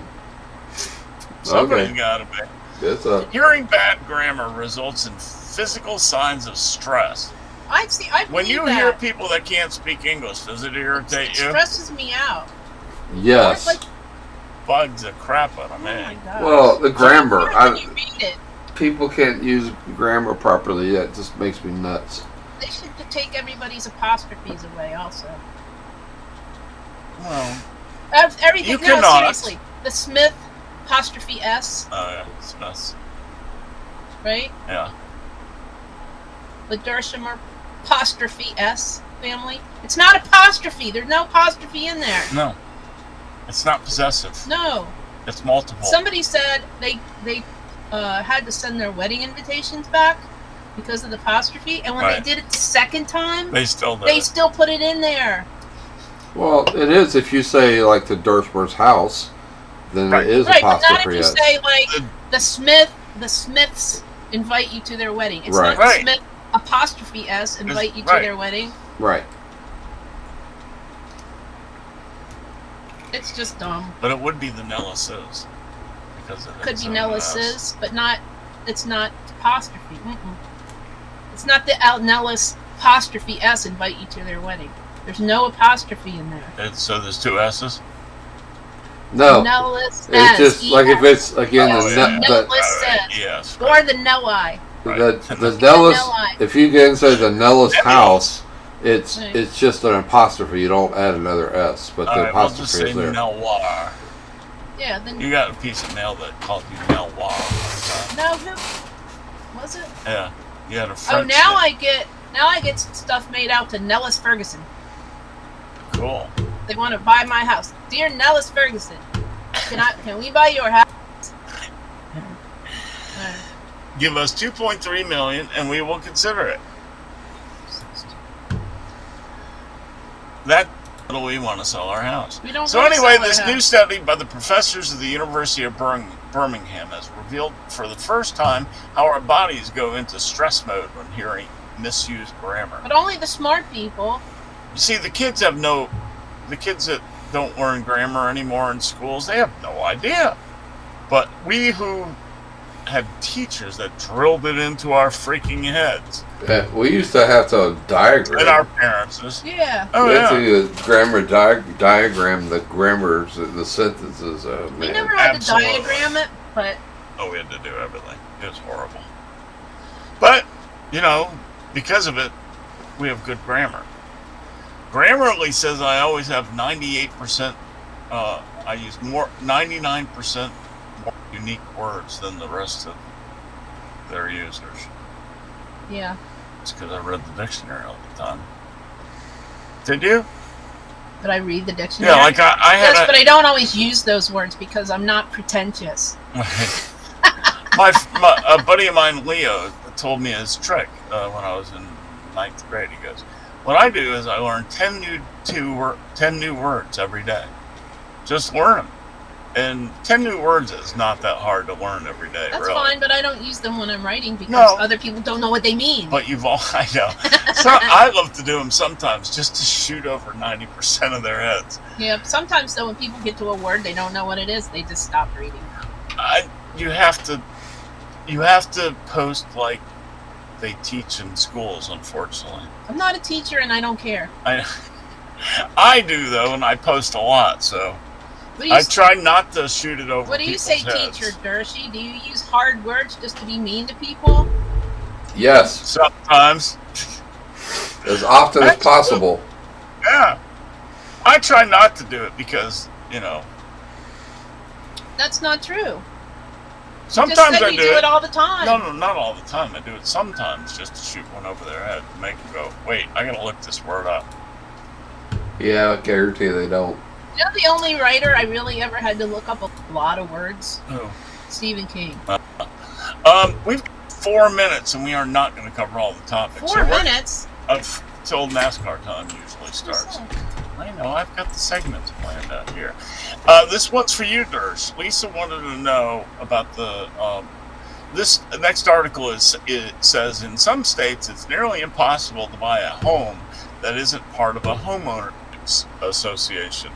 S1: Somebody's
S2: Okay.
S1: got to be.
S2: It's up.
S1: Hearing bad grammar results in physical signs of stress.
S3: I
S1: When
S3: believe
S1: you
S3: that.
S1: hear people that can't speak English, does it irritate
S3: It
S1: you?
S3: stresses me out.
S2: Yes.
S3: Like,
S1: Bugs the crap out of
S3: oh
S1: me.
S3: my god.
S2: Well, the grammar.
S3: When you read it,
S2: People can't use grammar properly. That just makes me nuts.
S3: they should take everybody's apostrophes away. Also,
S1: Well,
S3: everything.
S1: You
S3: No,
S1: cannot.
S3: seriously, the Smith apostrophe S,
S1: yeah, it's
S3: right?
S1: yeah.
S3: The Dershimer apostrophe S family. It's not apostrophe. There's no apostrophe in there.
S1: No, it's not possessive.
S3: No.
S1: It's multiple.
S3: Somebody said they had to send their wedding invitations back because of the apostrophe, and when
S1: Right.
S3: they did it the second time,
S1: They still do.
S3: they still put it in there.
S2: Well, it is if you say like the Dershmer's house, then
S1: Right.
S2: it is
S3: Right, but not if
S2: apostrophe
S3: you
S2: S.
S3: say like the Smiths invite you to their wedding. It's
S2: Right.
S3: not the
S1: Right.
S3: Smith apostrophe S invite you to
S1: right.
S3: their wedding.
S2: Right.
S3: It's just dumb.
S1: But it would be the Nellis's. Because it
S3: Could
S1: is
S3: be
S1: an
S3: Nellis's,
S1: S.
S3: but not. It's not apostrophe. It's not the Al Nellis apostrophe S invite you to their wedding. There's no apostrophe in there.
S1: So there's two S's?
S2: No.
S3: Nellis
S2: It's
S3: S.
S2: just like if it's again
S1: Oh,
S2: the,
S1: yeah.
S3: Nellis
S1: Right,
S3: S.
S1: yes.
S3: Or the Nelli.
S2: the Nellis.
S3: Nelli.
S2: If you can say the Nellis house, it's
S3: Right.
S2: it's just an apostrophe. You don't add another S, but the
S1: Alright, we'll just
S2: apostrophe
S1: say
S2: is there.
S1: Nelwar.
S3: Yeah, then
S1: You got a piece of mail that called you Nelwar.
S3: no, who was it?
S1: Yeah. You had a
S3: Oh,
S1: French
S3: now
S1: name.
S3: I get stuff made out to Nellis Ferguson.
S1: Cool.
S3: They want to buy my house, dear Nellis Ferguson. Can we buy your house?
S1: Give us 2.3 million and we will consider it. That's what we want to sell our house.
S3: We don't
S1: So
S3: wanna
S1: anyway,
S3: sell our
S1: this
S3: house.
S1: new study by the professors of the University of Birmingham has revealed for the first time how our bodies go into stress mode when hearing misused grammar.
S3: But only the smart people.
S1: You see, the kids that don't learn grammar anymore in schools, they have no idea. But we who had teachers that drilled it into our freaking heads,
S2: We used to have to diagram.
S1: and our parents,
S3: Yeah.
S1: oh
S2: we had
S1: yeah,
S2: to grammar diagram the grammars, the sentences. Oh
S3: We
S2: man.
S3: never had
S1: Absolutely.
S3: to diagram it, but
S1: oh, we had to do everything. It was horrible. But, you know, because of it, we have good grammar. Grammarly says I always have 98%, I use 99% more unique words than the rest of their users.
S3: yeah.
S1: It's because I read the dictionary all the time. Did you?
S3: Did I read the dictionary?
S1: Yeah, like I
S3: Yes,
S1: had
S3: but I don't always use those words because I'm not pretentious.
S1: a buddy of mine, Leo, told me his trick when I was in 9th grade. He goes, what I do is I learn 10 new words every day. Just learn them. And 10 new words is not that hard to learn every day,
S3: That's
S1: really.
S3: fine, but I don't use them when I'm writing because
S1: No.
S3: other people don't know what they mean.
S1: But I know. So I love to do them sometimes just to shoot over 90% of their heads.
S3: Yeah, sometimes though when people get to a word they don't know what it is, they just stop reading.
S1: You have to post like they teach in schools, unfortunately.
S3: I'm not a teacher and I don't care.
S1: I do though, and I post a lot, so
S3: What do you
S1: I try not to shoot it over.
S3: What do you say,
S1: people's heads.
S3: teacher Dershey? Do you use hard words just to be mean to people?
S2: Yes,
S1: Sometimes,
S2: as often as possible.
S1: yeah. I try not to do it because
S3: That's not true.
S1: sometimes
S3: Just said
S1: I
S3: you
S1: do it.
S3: all the time.
S1: No, not all the time. I do it sometimes just to shoot one over their head to make them go, wait, I gotta look this word up.
S2: Yeah, I guarantee they don't.
S3: You know the only writer I really ever had to look up a lot of words?
S1: Oh.
S3: Stephen King.
S1: We've got 4 minutes and we are not going to cover all the topics.
S3: 4 minutes?
S1: Till NASCAR time usually starts. I know, I've got the segments planned out here. This one's for you, Dersh. Lisa wanted to know about the this next article it says in some states it's nearly impossible to buy a home that isn't part of a homeowner association.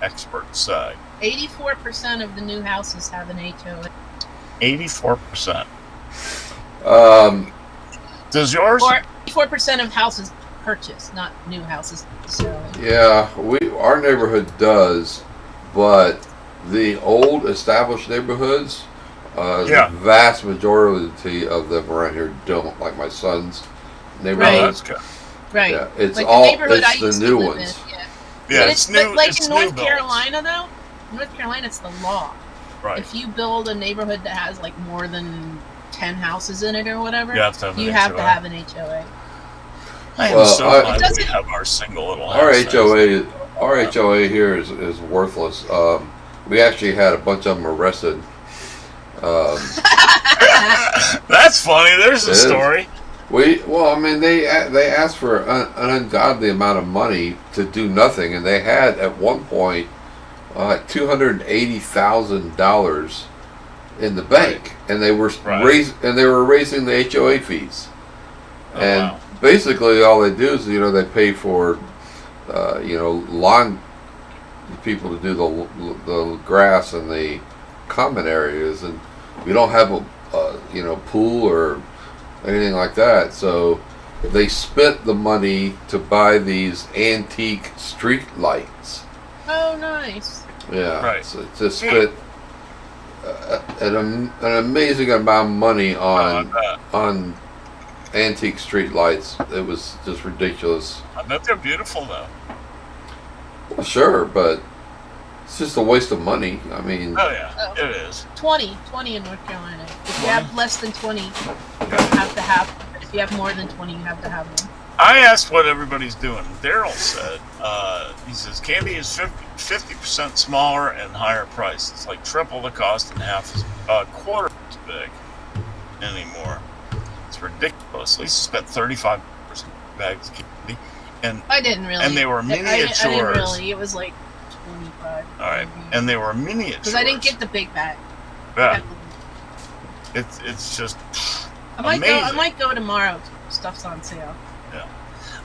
S1: Experts say
S3: 84% of the new houses have an HOA.
S1: 84%. Does yours?
S3: Or 84% of houses purchased, not new houses necessarily.
S2: Yeah, our neighborhood does, but the old established neighborhoods, the vast majority of them around here don't. Like my son's neighborhood.
S3: Right.
S1: That's good.
S3: Right.
S2: Yeah, it's
S3: like
S2: all
S3: the neighborhood I
S2: it's the
S3: used
S2: new
S3: to live
S2: ones.
S3: in. Yeah.
S1: Yeah,
S3: But
S1: it's new.
S3: like
S1: it's
S3: in
S1: new
S3: North
S1: builds.
S3: Carolina, though, North Carolina, it's the law.
S1: Right.
S3: If you build a neighborhood that has like more than 10 houses in it or whatever,
S1: You have to have an
S3: you have
S1: HOA.
S3: to have an HOA.
S1: I am
S2: Well,
S1: so
S2: I-
S1: glad
S3: It doesn't-
S1: we have our single little
S2: Our
S1: house.
S2: HOA here is worthless. We actually had a bunch of them arrested.
S1: That's funny. There's a
S2: It is.
S1: story.
S2: They asked for an ungodly amount of money to do nothing, and they had at one point $280,000 in the bank, and they were
S1: Right.
S2: raising the HOA fees.
S1: Oh,
S2: And
S1: wow.
S2: basically, all they do is they pay for lawn people to do the grass and the common areas, and we don't have a pool or anything like that. So they spent the money to buy these antique street lights.
S3: Oh, nice.
S2: Yeah,
S1: Right.
S2: So just spent an amazing amount of money on antique street lights. It was just ridiculous.
S1: I bet they're beautiful though.
S2: Well, sure, but it's just a waste of money. I mean,
S1: Oh yeah,
S3: Oh.
S1: it is.
S3: 20 in North Carolina. If you
S1: 20?
S3: have less than 20, you have to have them. But if you have more than 20, you have to have them.
S1: I asked what everybody's doing. Daryl said, he says, candy is 50% smaller and higher priced. It's like triple the cost and quarter as big anymore. It's ridiculous. Lisa spent 35 bags of candy. And
S3: I didn't really.
S1: And they were
S3: I didn't
S1: miniatures.
S3: really. It was like 25.
S1: All right. And they were miniatures.
S3: Because I didn't get the big bag.
S1: Yeah. It's just
S3: I
S1: amazing.
S3: might go tomorrow. Stuff's on sale.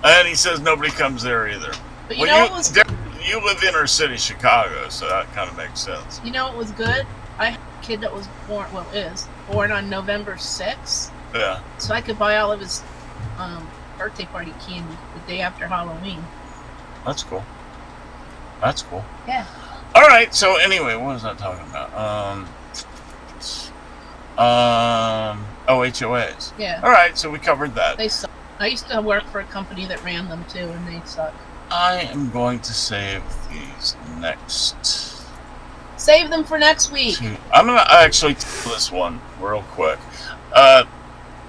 S1: And he says nobody comes there either.
S3: But you know what was
S1: you live inner city Chicago, so that kind of makes sense.
S3: You know what was good? I had a kid that was born on November 6th,
S1: Yeah.
S3: so I could buy all of his birthday party candy the day after Halloween.
S1: That's cool. That's cool.
S3: Yeah.
S1: All right. So anyway, what was I talking about? HOAs.
S3: Yeah.
S1: All right. So we covered that.
S3: They suck. I used to work for a company that ran them too, and they suck.
S1: I am going to save these next.
S3: Save them for next week.
S1: I'm gonna actually tell this one real quick.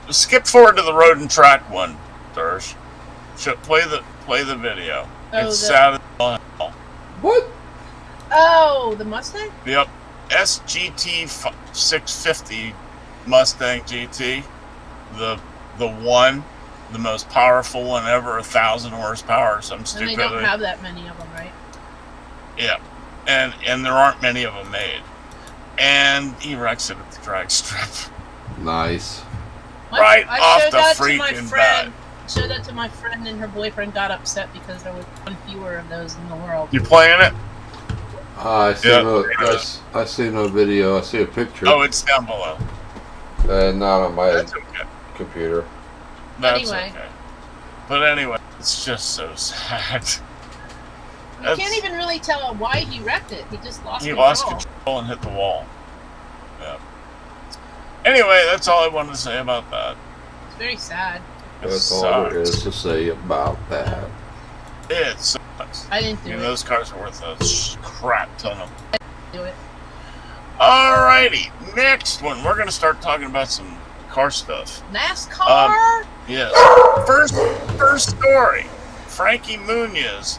S1: Skip forward to the road and track one, Dersh. Play the video.
S3: Oh,
S1: It's sad as hell.
S2: what?
S3: Oh, the Mustang?
S1: Yep. SGT 650 Mustang GT. The one, the most powerful one ever, 1,000 horsepower or some
S3: And
S1: stupid.
S3: they don't have that many of them, right?
S1: Yeah. And there aren't many of them made. And he wrecks it at the drag strip.
S2: Nice.
S1: Right
S3: I
S1: off
S3: showed
S1: the
S3: that to my
S1: freaking
S3: friend. Showed that to my friend, and her boyfriend got upset because there was one fewer of those in the world.
S1: You playing it?
S2: I see I see no video. I see a picture.
S1: Oh, it's down below.
S2: Not on my
S1: That's okay.
S2: computer.
S1: That's
S3: Anyway.
S1: okay. But anyway, it's just so sad.
S3: You can't even really tell why he wrecked it. He just lost
S1: He
S3: control.
S1: lost control and hit the wall. Yeah. Anyway, that's all I wanted to say about that.
S3: It's very sad.
S1: It
S2: That's all there
S1: sucks.
S2: is to say about that.
S1: It sucks.
S3: I didn't do
S1: You
S3: it.
S1: know, those cars are worth a crap ton of.
S3: Do it.
S1: Alrighty, next one. We're gonna start talking about some car stuff.
S3: NASCAR?
S1: Yes. First story. Frankie Muniz.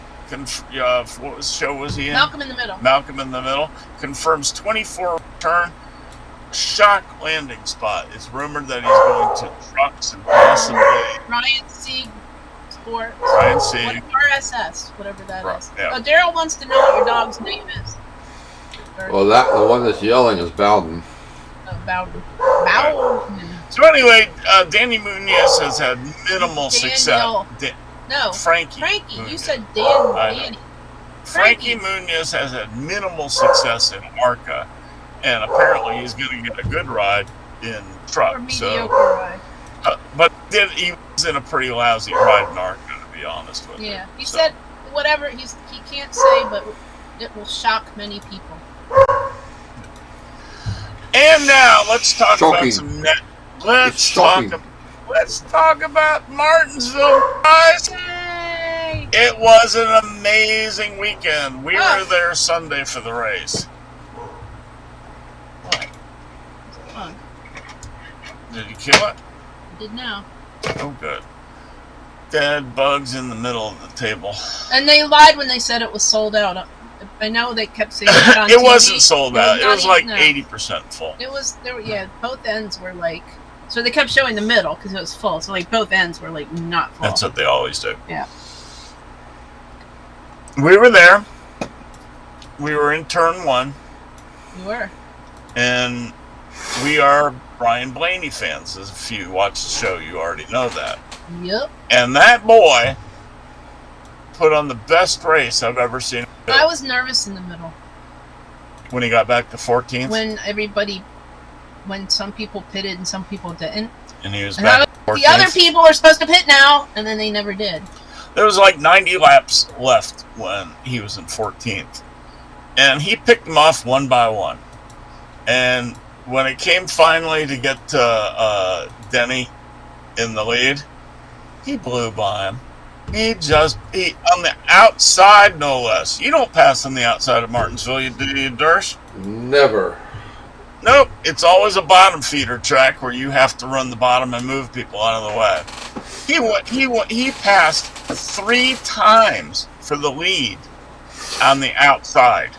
S1: What show was he in?
S3: Malcolm in the Middle.
S1: Malcolm in the Middle confirms 24 return shock landing spot. It's rumored that he's going to trucks and possibly
S3: Ryan Sieg Sports.
S1: Ryan Sieg.
S3: RSS, whatever that
S1: Right,
S3: is.
S1: yeah.
S3: Oh, Daryl wants to know what your dog's name is.
S2: Well, the one that's yelling is Bowden.
S3: Oh. Bowden. Bowden.
S1: So anyway, Danny Munoz has had minimal success.
S3: No,
S1: Frankie.
S3: You
S1: Munoz.
S3: said Danny.
S1: Frankie Munoz has had minimal success in ARCA, and apparently he's going to get a good ride in
S3: Or
S1: truck.
S3: mediocre
S1: So,
S3: ride.
S1: but he was in a pretty lousy ride in ARCA, to be honest with you.
S3: Yeah, he
S1: So,
S3: said whatever he can't say, but it will shock many people.
S1: And now let's talk
S2: Shocking.
S1: about some net. Let's
S2: It's shocking.
S1: talk about Martinsville, guys.
S3: Yay!
S1: It was an amazing weekend. We
S3: Ah.
S1: were there Sunday for the race.
S3: What? Fun.
S1: Did you kill it?
S3: I did now.
S1: Oh, good. Dead bugs in the middle of the table.
S3: And they lied when they said it was sold out. I know they kept saying it on
S1: It
S3: TV.
S1: wasn't sold out. It
S3: not
S1: was like
S3: even- no.
S1: 80% full.
S3: It was there. Yeah, both ends were like. So they kept showing the middle because it was full. So like both ends were like not full.
S1: That's what they always do.
S3: Yeah.
S1: We were there. We were in turn 1,
S3: You were.
S1: and we are Brian Blaney fans. If you watch the show, you already know that.
S3: Yep.
S1: And that boy put on the best race I've ever seen him do.
S3: I was nervous in the middle
S1: When he got back to 14th,
S3: when some people pitted and some people didn't.
S1: and he was
S3: And
S1: back
S3: the
S1: to 14th.
S3: other people are supposed to pit now, and then they never did.
S1: There was like 90 laps left when he was in 14th. And he picked them off one by one. And when it came finally to get to Denny in the lead, he blew by him. He on the outside, no less. You don't pass on the outside of Martinsville, you Dersh?
S2: Never.
S1: Nope. It's always a bottom feeder track where you have to run the bottom and move people out of the way. He passed 3 times for the lead on the outside.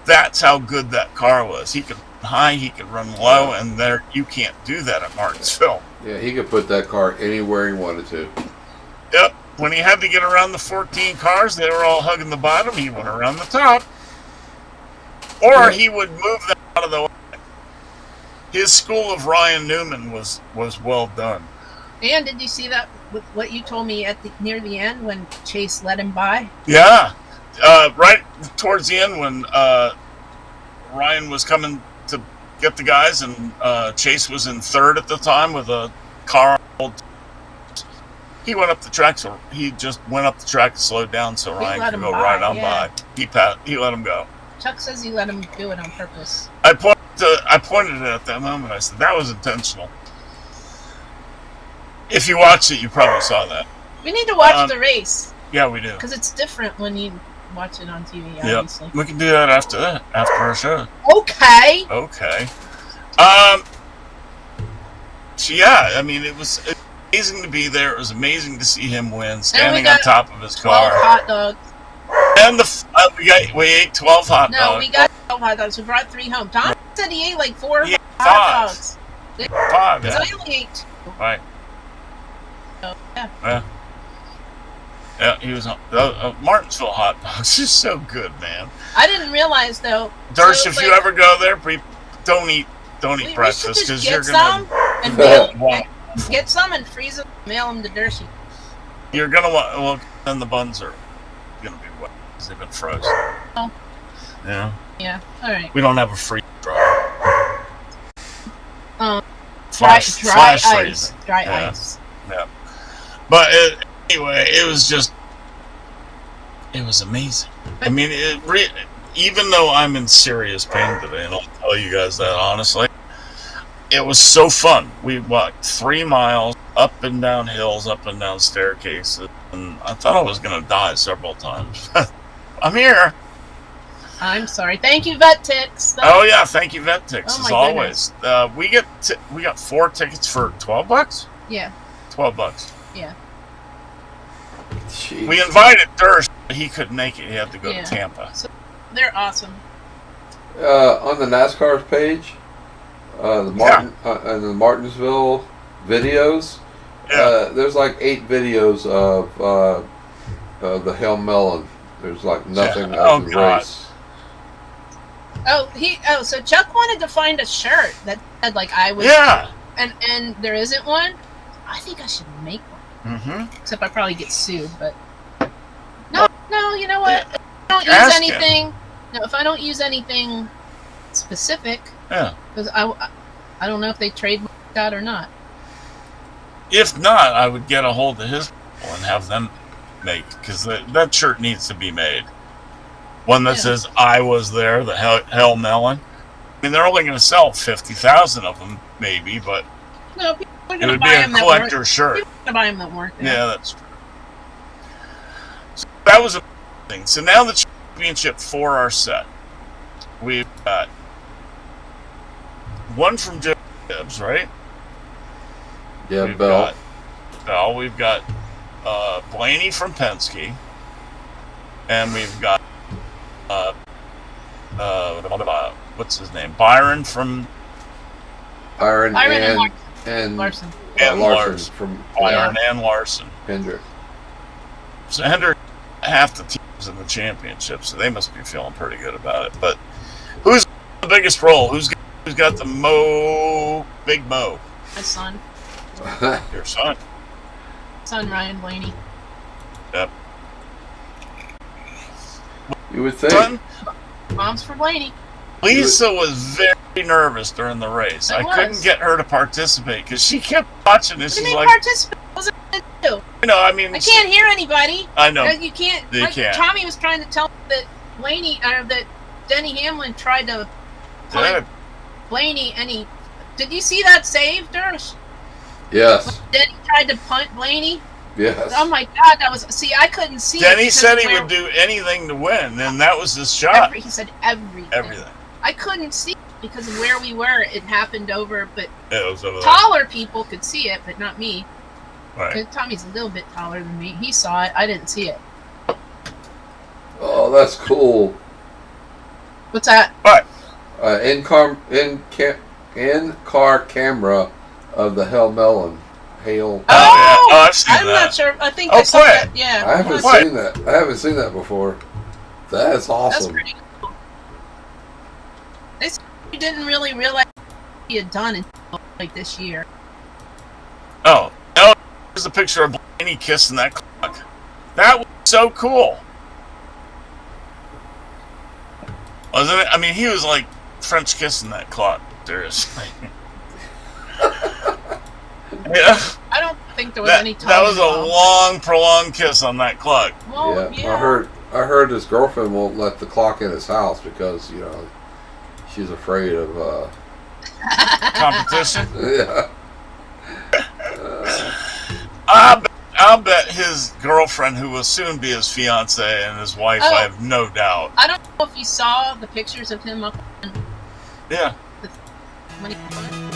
S1: That's how good that car was. He could run high, he could run low, and there you can't do that at Martinsville.
S2: Yeah, he could put that car anywhere he wanted to.
S1: Yep. When he had to get around the 14 cars, they were all hugging the bottom. He went around the top. Or he would move them out of the way. His school of Ryan Newman was well done.
S3: And did you see that? What you told me near the end when Chase let him by?
S1: Yeah. Right towards the end when Ryan was coming to get the guys, and Chase was in third at the time with a car. He went up the track, so he just went up the track and slowed down so Ryan
S3: let
S1: could
S3: him
S1: go
S3: by,
S1: right on
S3: yeah.
S1: by. He let him go.
S3: Chuck says he let him do it on purpose.
S1: I pointed it at that moment. I said that was intentional. If you watched it, you probably saw that.
S3: We need to watch the race
S1: Yeah, we do.
S3: because it's different when you watch it on TV.
S1: Yep.
S3: Obviously.
S1: We can do that after our show.
S3: Okay.
S1: Okay. So yeah, I mean, it was amazing to be there. It was amazing to see him win, standing on
S3: got
S1: top of his
S3: 12
S1: car.
S3: hot dogs.
S1: And we ate 12 hot
S3: No,
S1: dogs.
S3: we got 12 hot dogs. We brought 3 home. Tom said he ate like 4
S1: He ate
S3: hot
S1: 5.
S3: dogs.
S1: 5.
S3: Because
S1: Yeah.
S3: I only ate 2.
S1: Right.
S3: So, yeah.
S1: Yeah, he was on Martinsville hot dogs is so good, man.
S3: I didn't realize though.
S1: Durst,
S3: so,
S1: if you ever go there, don't eat
S3: we should
S1: breakfast
S3: just
S1: because you're
S3: get
S1: gonna
S3: some and mail,
S1: Wow.
S3: get some and freeze them, mail them to Dershey.
S1: you're gonna want. Well, then the buns are gonna be wet because they've been frozen.
S3: Oh.
S1: Yeah.
S3: Yeah. All right.
S1: We don't have a freeze dryer.
S3: Dry
S1: Flash
S3: ice.
S1: freezing.
S3: Dry
S1: Yeah.
S3: ice.
S1: Yeah. But anyway, it was amazing. I mean, even though I'm in serious pain today, and I'll tell you guys that honestly, it was so fun. We walked 3 miles up and down hills, up and down staircases, and I thought I was going to die several times. I'm here.
S3: I'm sorry. Thank you, VetTix.
S1: Oh yeah, thank you, VetTix,
S3: Oh,
S1: as
S3: my
S1: always. We got 4 tickets for $12.
S3: Yeah.
S1: $12.
S3: Yeah.
S2: Jeez.
S1: We invited Durst, but he couldn't make it. He had to go
S3: Yeah.
S1: to Tampa.
S3: They're awesome.
S2: On the NASCAR's page, the Martinsville videos.
S1: Yeah.
S2: There's like 8 videos of the Hail Melon. There's like nothing
S1: Yeah. Oh,
S2: of the
S1: God.
S2: race.
S3: So Chuck wanted to find a shirt that said like I was.
S1: Yeah.
S3: And there isn't one. I think I should make one.
S1: Mm-hmm.
S3: Except I probably get sued. But no. You know what? If I don't use
S1: Ask him.
S3: anything. No, if I don't use anything specific,
S1: Yeah.
S3: because I don't know if they trademark that or not.
S1: If not, I would get a hold of his people and have them make, because that shirt needs to be made. One that says "I was there," the Hell Melon. I mean, they're only going to sell 50,000 of them, maybe, but
S3: No, people are
S1: it
S3: going to
S1: would be
S3: buy
S1: a
S3: them that
S1: collector
S3: work.
S1: shirt.
S3: People are going to buy them that work. There.
S1: Yeah, that's true. So that was a thing. So now the championship for our set, we've got one from Joe Gibbs, right?
S2: Yeah,
S1: We've
S2: Bell.
S1: got Bell. We've got Blaney from Penske, and we've got what's his name? Byron from
S2: Byron
S3: and
S2: and
S3: Larson.
S1: and
S2: Larson
S1: Larson.
S2: from
S1: Byron and Larson.
S2: Hendrick.
S1: So Hendrick, half the teams in the championship, so they must be feeling pretty good about it. But who's the biggest role? Who's got the big Mo?
S3: My son.
S1: Your son.
S3: Son Ryan Blaney.
S1: Yep.
S2: You would think.
S1: Son,
S3: Mom's for Blaney.
S1: Lisa was very nervous during the race.
S3: I
S1: I couldn't
S3: was.
S1: get her to participate because she kept watching this.
S3: What do
S1: She's
S3: you mean
S1: like,
S3: participate? What was I gonna do?
S1: I mean,
S3: I can't hear anybody.
S1: I know.
S3: You can't.
S1: You
S3: Like
S1: can't.
S3: Tommy was trying to tell me that that Denny Hamlin tried to
S1: Yeah.
S3: punt Blaney, and he. Did you see that save, Dersh?
S2: Yes.
S3: Denny tried to punt Blaney.
S2: Yes.
S3: Oh my God, that was. See, I couldn't see. it
S1: Denny
S3: because
S1: said
S3: of
S1: he
S3: where-
S1: would do anything to win, and that was his shot.
S3: He said everything.
S1: Everything.
S3: I couldn't see it because of where we were. It happened over, but
S1: It was over there.
S3: taller people could see it, but not me.
S1: Right.
S3: 'Cause Tommy's a little bit taller than me. He saw it. I didn't see it.
S2: Oh, that's cool.
S3: What's that?
S2: In-car camera of the Hell Melon. Hail.
S1: Oh, yeah. Oh, I've seen
S3: I'm
S1: that.
S3: not sure. I think
S1: Oh,
S3: I saw
S1: play
S3: that.
S1: it.
S3: Yeah.
S2: I haven't
S1: What?
S2: seen that. I haven't seen that before. That's
S3: That's
S2: awesome.
S3: pretty cool. They said we didn't really realize what he had done until like this year.
S1: Oh, no, there's a picture of Blaney kissing that clock. That was so cool. Wasn't it? I mean, he was like French kissing that clock. Seriously. Yeah.
S3: I don't think there was
S1: That,
S3: any time.
S1: that was a
S3: involved.
S1: long, prolonged kiss on that clock.
S3: Well,
S2: Yeah, I heard his girlfriend won't let the clock in his house because she's afraid of
S1: Competition.
S2: yeah.
S1: I'll bet his girlfriend, who will soon be his fiance and his wife,
S3: Oh.
S1: I have no doubt.
S3: I don't know if you saw the pictures of him up
S1: Yeah.
S3: when he won.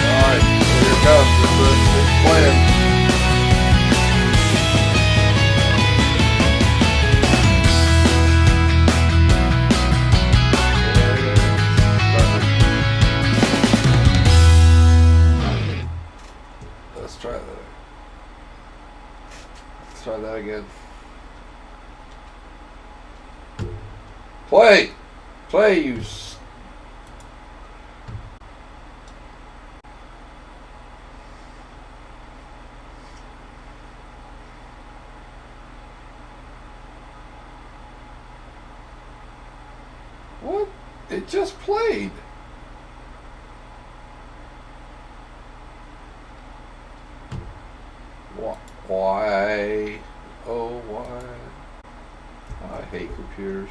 S2: All right, here it goes. It's playing. Let's try that. Let's try that again. Play! Play, you What? It just played. Why? Oh, why? I hate computers.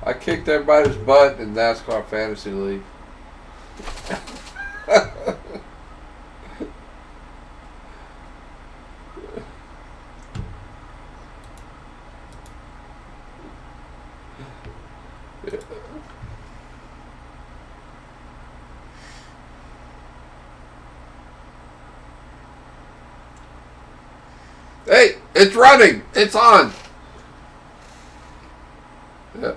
S2: I kicked everybody's butt in NASCAR Fantasy League. It's running. It's on. Yeah.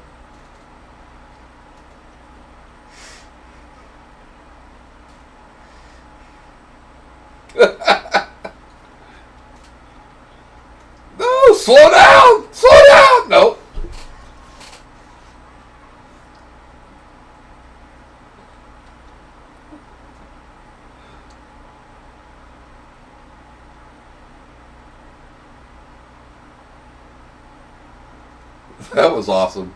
S2: No, slow down. Slow down. Nope. That was awesome.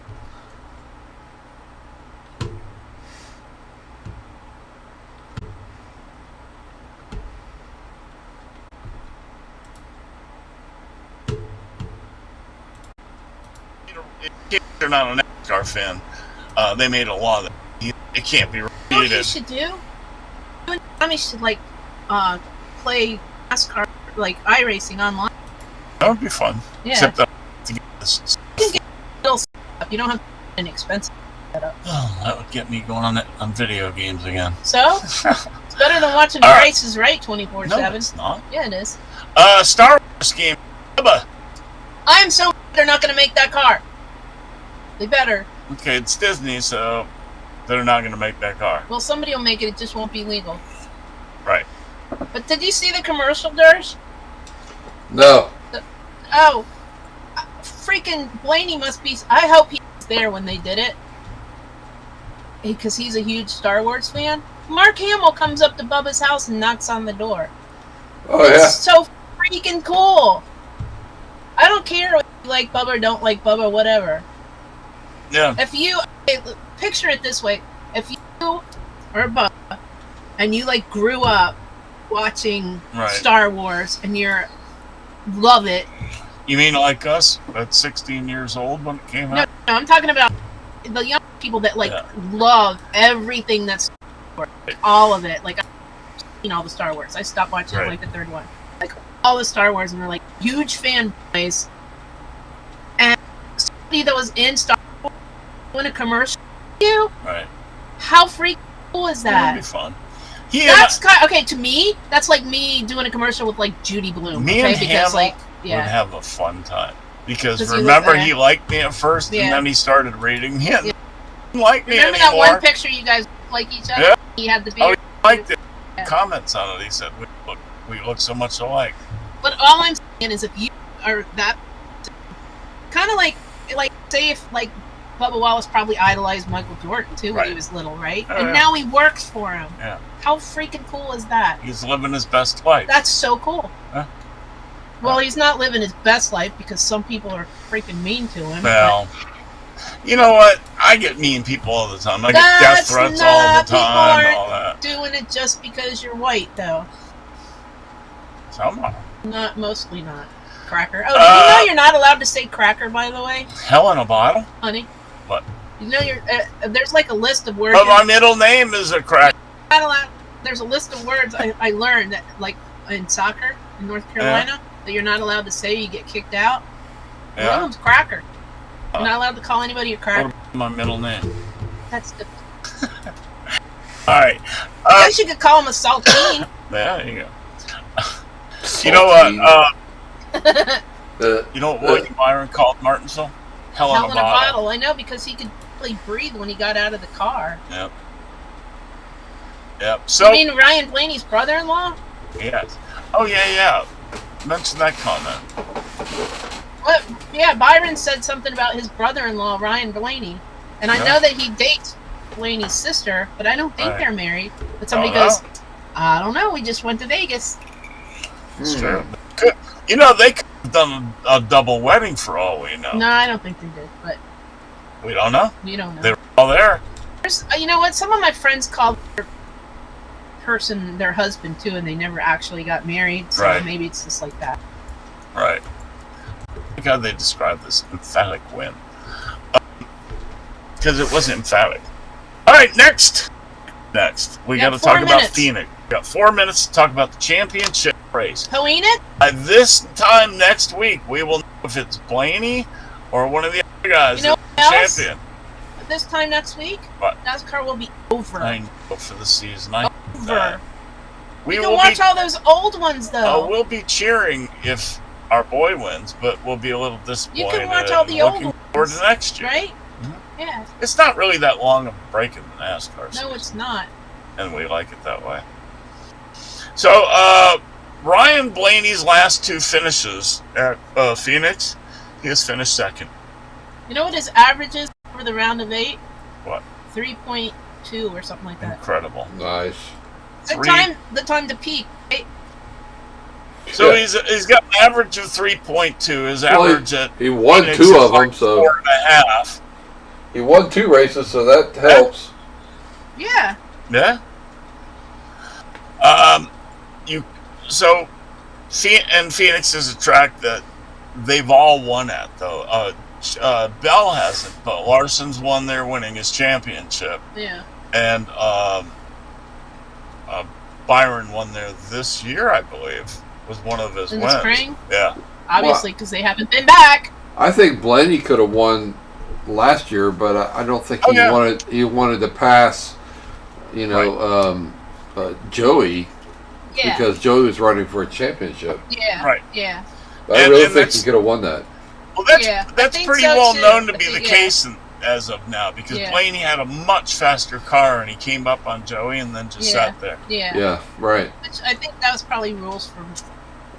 S1: If you're not a NASCAR fan, they made a law that it can't be
S3: You know what you
S1: repeated.
S3: should do? You and Tommy should like play NASCAR like iRacing online.
S1: That would be fun.
S3: Yeah.
S1: Except that to get this.
S3: You don't have to get an expensive setup.
S1: Oh, that would get me going on video games again.
S3: So it's better than watching
S1: All right.
S3: Price is Right 24/7.
S1: No, it's not.
S3: Yeah, it is.
S1: Star Wars game. Bubba.
S3: I'm so mad they're not going to make that car. They better.
S1: Okay, it's Disney, so they're not going to make that car.
S3: Well, somebody will make it. It just won't be legal.
S1: Right.
S3: But did you see the commercial, Dersh?
S2: No.
S3: Oh, freaking Blaney must be. I hope he was there when they did it, because he's a huge Star Wars fan. Mark Hamill comes up to Bubba's house and knocks on the door.
S2: Oh
S3: It's
S2: yeah.
S3: so freaking cool. I don't care if you like Bubba or don't like Bubba, whatever.
S1: Yeah.
S3: If you picture it this way, if you are Bubba and you like grew up watching
S1: Right.
S3: Star Wars and love it.
S1: You mean like us at 16 years old when it came
S3: No,
S1: out?
S3: no, I'm talking about the young people that like
S1: Yeah.
S3: love everything that's Star Wars, all of it. Like I've seen all the Star Wars. I stopped watching
S1: Right.
S3: like the third one. Like all the Star Wars, and they're like huge fanboys. And somebody that was in Star Wars doing a commercial with you,
S1: Right.
S3: how freaking cool is
S1: That'd be
S3: that?
S1: fun. He
S3: That's okay to me. That's like me doing a commercial with like Judy Blume.
S1: Me
S3: okay?
S1: and
S3: because
S1: Hamill
S3: like
S1: would
S3: yeah,
S1: have a fun time. Because
S3: 'Cause he
S1: remember,
S3: was there.
S1: he liked me at first,
S3: Yeah.
S1: and then he started rating me. And
S3: Yeah.
S1: didn't like me
S3: remember that
S1: anymore.
S3: one picture you guys looked like each other?
S1: Yeah.
S3: He had the
S1: Oh,
S3: beard.
S1: he liked it.
S3: Yeah.
S1: Comments on it. He said, we look so much alike.
S3: But all I'm saying is, if you are that kind of like say if like Bubba Wallace probably idolized Michael Jordan too when he
S1: Right.
S3: was little, right?
S1: Oh,
S3: and
S1: yeah.
S3: now he works for him.
S1: Yeah.
S3: How freaking cool is that?
S1: He's living his best life.
S3: That's so cool.
S1: Huh?
S3: Well, he's not living his best life because some people are freaking mean to him.
S1: Well, you know what? I get mean people all the time. I get death
S3: That's
S1: threats all
S3: not-
S1: the
S3: people
S1: time.
S3: aren't-
S1: All that.
S3: doing it just because you're white, though.
S1: Some are.
S3: Not mostly not. Cracker. Oh, did you know you're not allowed to say cracker, by the way,
S1: Hell in a bottle?
S3: honey?
S1: What?
S3: You know you're. There's like a list of words.
S1: But my middle name is a crack.
S3: You're not allowed. There's a list of words I learned that, like in soccer in North Carolina, that you're not allowed to say. You get kicked out. One of
S1: Yeah.
S3: them's cracker. You're not allowed to call anybody a
S1: What
S3: cracker.
S1: about my middle name?
S3: That's the.
S1: All right.
S3: I guess you could call him a saltine.
S1: There you go. You know what? You know what William Byron called Martinsville? Hell
S3: Hell
S1: in
S3: in
S1: a
S3: a
S1: bottle.
S3: bottle. I know, because he could barely breathe when he got out of the car.
S1: Yep. Yep. So,
S3: I mean, Ryan Blaney's brother-in-law.
S1: yes. Oh, yeah. Mention that comment.
S3: What? Yeah, Byron said something about his brother-in-law, Ryan Blaney, and I
S1: Yeah.
S3: know that he dates Blaney's sister, but I don't think
S1: Right.
S3: they're married. But somebody
S1: Oh, no.
S3: goes, I don't know. We just went to Vegas.
S1: It's true. You know, they could have done a double wedding for all we know.
S3: No, I don't think they did, but
S1: We don't know.
S3: you don't know.
S1: They were all there.
S3: You know what? Some of my friends called their person their husband too, and they never actually got married. So
S1: Right.
S3: maybe it's just like that.
S1: Right. Look how they describe this emphatic win. Because it wasn't emphatic. All right, next. We got to
S3: 4
S1: talk about
S3: minutes.
S1: Phoenix. We got 4 minutes to talk about the championship race.
S3: Who ain't it?
S1: This time next week, we will know if it's Blaney or one of the other guys.
S3: You know
S1: that's
S3: what else?
S1: champion.
S3: This time next week,
S1: What?
S3: NASCAR will be over.
S1: I know for the season. I know
S3: Over.
S1: that. We
S3: You can
S1: will
S3: watch
S1: be.
S3: all those old ones though.
S1: We'll be cheering if our boy wins, but we'll be a little disappointed.
S3: You can watch all the
S1: and
S3: old
S1: looking forward to next year.
S3: right?
S1: Mhm.
S3: Yeah.
S1: It's not really that long of a break in the NASCAR season.
S3: No, it's not.
S1: And we like it that way. So, Ryan Blaney's last 2 finishes at Phoenix, he has finished second.
S3: You know what his average is for the round of 8?
S1: What?
S3: 3.2 or something like that.
S1: Incredible.
S2: Nice.
S3: The time to peak. Right?
S1: So
S2: Yeah.
S1: he's got an average of 3.2. His average at
S2: He won
S1: Phoenix
S2: 2
S1: is
S2: of them,
S1: like
S2: so
S1: 4.5.
S2: he won 2 races, so that helps.
S3: Yeah.
S1: Yeah. And Phoenix is a track that they've all won at, though. Bell hasn't, but Larson's won there, winning his championship,
S3: Yeah.
S1: and Byron won there this year, I believe, was one of his
S3: In
S1: wins.
S3: the spring?
S1: Yeah.
S3: Obviously, because they haven't been back.
S2: I think Blaney could have won last year, but I don't think he wanted to pass, Joey,
S3: Yeah.
S2: because Joey was running for a championship.
S3: Yeah.
S1: Right.
S3: Yeah.
S2: But I
S1: And-
S2: really
S1: and
S2: think
S1: that's-
S2: he could have won that.
S1: Well, that's
S3: Yeah, I
S1: that's
S3: think
S1: pretty
S3: so,
S1: well
S3: too.
S1: known to
S3: I
S1: be the
S3: think,
S1: case as of now, because
S3: Yeah.
S1: Blaney had a much faster car, and he came up on Joey and then just
S3: Yeah.
S1: sat there.
S3: Yeah.
S2: Yeah, right.
S3: Which I think that was probably rules from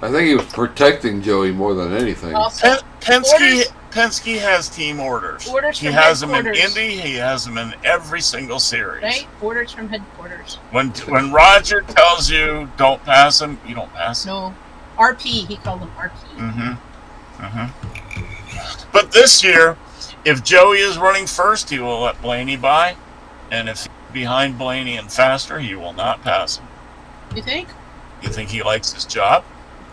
S2: I think he was protecting Joey more than anything.
S3: also
S1: Penske has team orders.
S3: Orders
S1: He
S3: from
S1: has them in
S3: headquarters.
S1: Indy. He has them in every single series.
S3: right orders from headquarters.
S1: When Roger tells you don't pass him, you don't pass him.
S3: No, RP. He called them RP.
S1: But this year, if Joey is running first, he will let Blaney by, and if he's behind Blaney and faster, he will not pass him.
S3: You think?
S1: You think he likes his job?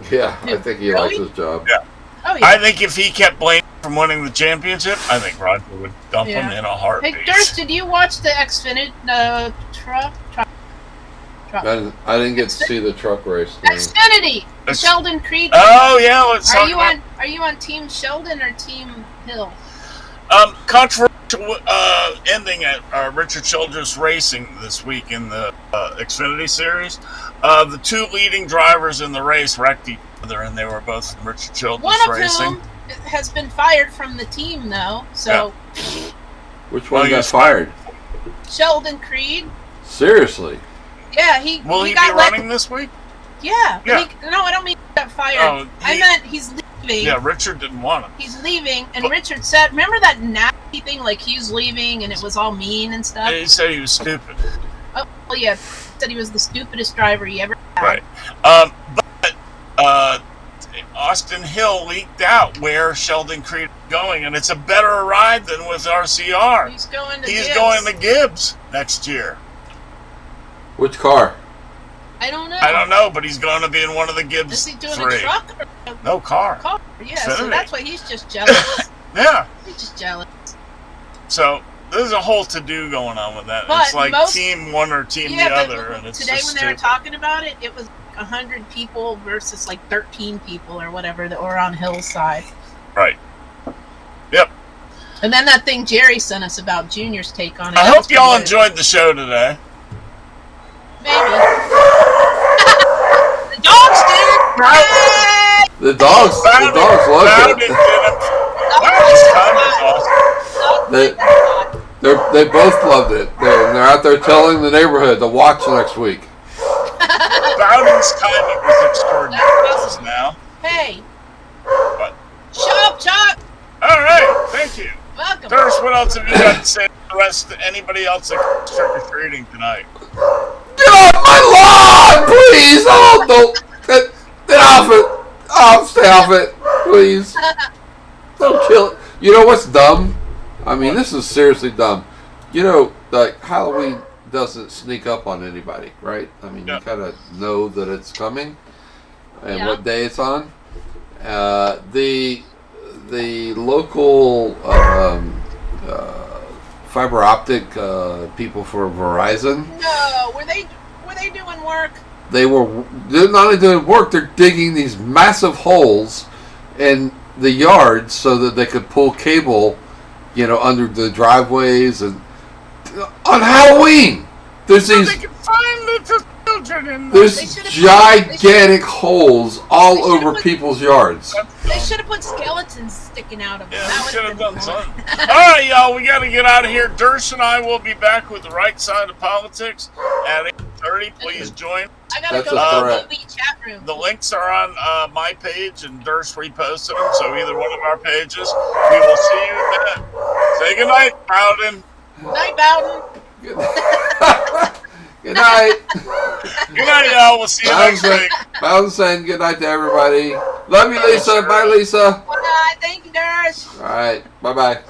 S2: Yeah, I think he likes
S3: Really?
S2: his job.
S1: Yeah.
S3: Oh yeah.
S1: I think if he kept Blaney from winning the championship, I think Roger would dump him
S3: Yeah.
S1: in a heartbeat.
S3: Hey, Durst, did you watch the Xfinity truck?
S2: I didn't get to see the truck race. No.
S3: Xfinity.
S1: Ex-
S3: Sheldon Creed.
S1: Oh yeah, let's
S3: Are
S1: talk
S3: you
S1: about
S3: on? Are you on Team Sheldon or Team Hill?
S1: controversial ending at Richard Childress Racing this week in the Xfinity Series. The 2 leading drivers in the race wrecked each other, and they were both from Richard Childress
S3: One of
S1: Racing.
S3: whom has been fired from the team, though. So
S2: Which one
S1: Well,
S2: got
S1: he's-
S2: fired?
S3: Sheldon Creed.
S2: Seriously?
S3: Yeah,
S1: Will he be
S3: got let.
S1: running this week?
S3: Yeah.
S1: Yeah.
S3: No, I don't mean he got fired.
S1: Oh,
S3: I meant he's leaving.
S1: Yeah, Richard didn't want him.
S3: He's leaving, and
S1: But-
S3: Richard said, "Remember that nasty thing? Like he's leaving, and it was all mean and stuff."
S1: He said he was stupid.
S3: Oh, well, yeah. Said he was the stupidest driver he ever had.
S1: Right. But Austin Hill leaked out where Sheldon Creed is going, and it's a better ride than with RCR.
S3: He's going to.
S1: He's
S3: Gibbs.
S1: going to Gibbs next year.
S2: Which car?
S3: I don't know.
S1: I don't know, but he's going to be in one of the Gibbs
S3: Is he doing
S1: 3.
S3: a truck or a
S1: No car.
S3: car? Yeah, so
S1: Xfinity.
S3: that's why he's just jealous.
S1: Yeah.
S3: He's just jealous.
S1: So there's a whole to-do going on with that.
S3: But
S1: It's like
S3: most-
S1: team one or team
S3: Yeah,
S1: the
S3: but
S1: other, and it's
S3: today
S1: just
S3: when they were
S1: stupid.
S3: talking about it, it was 100 people versus like 13 people or whatever that were on Hill's side.
S1: Right. Yep.
S3: And then that thing Jerry sent us about Junior's take on it.
S1: I
S3: that
S1: hope
S3: was
S1: y'all
S3: pretty good.
S1: enjoyed the show today.
S3: Maybe. The dogs did. Yay!
S2: The dogs loved
S1: Found
S2: it.
S1: Wow, this time is awesome.
S2: They both loved it. They're out there telling the neighborhood to watch next week.
S1: Bowden's timing was extraordinary just now.
S3: Hey.
S1: What?
S3: Chop, chop.
S1: All right, thank you.
S3: Welcome.
S1: Durst, what else have you got to say to the rest of anybody else that trick-or-treating tonight?
S2: Get off my lawn, please! Oh, don't get off it! Oh, stay off it, please! Don't kill it. You know what's dumb? I mean, this is seriously dumb. You know, like Halloween doesn't sneak up on anybody, right? I mean,
S1: Yeah.
S2: you kind of know that it's coming and
S3: Yeah.
S2: what day it's on. The local fiber optic people for Verizon.
S3: No, were they doing work?
S2: They're not only doing work, they're digging these massive holes in the yards so that they could pull cable, under the driveways and on Halloween. There's
S1: So
S2: these
S1: they can find the children in the...
S2: There's
S3: They should've-
S2: gigantic holes all
S3: they should've
S2: over
S3: put-
S2: people's yards.
S3: They should have put skeletons sticking out of them.
S1: Yeah,
S3: That
S1: we
S3: would
S1: should
S3: have
S1: have
S3: been
S1: done
S3: fun.
S1: something. All right, y'all, we got to get out of here. Durst and I will be back with the right side of politics at 8:30. Please join.
S3: I gotta
S2: That's
S3: go
S2: a
S3: to the
S2: threat.
S3: elite chat room.
S1: The links are on my page, and Durst reposted them, so either one of our pages. We will see you then. Say goodnight, Bowden.
S3: Night, Bowden.
S2: Good Good night.
S1: Good night, y'all. We'll see you next week.
S2: Bowden saying good night to everybody. Love you, Lisa. Bye, Lisa.
S3: Bye. Thank you, Nurse.
S2: All right. Bye-bye.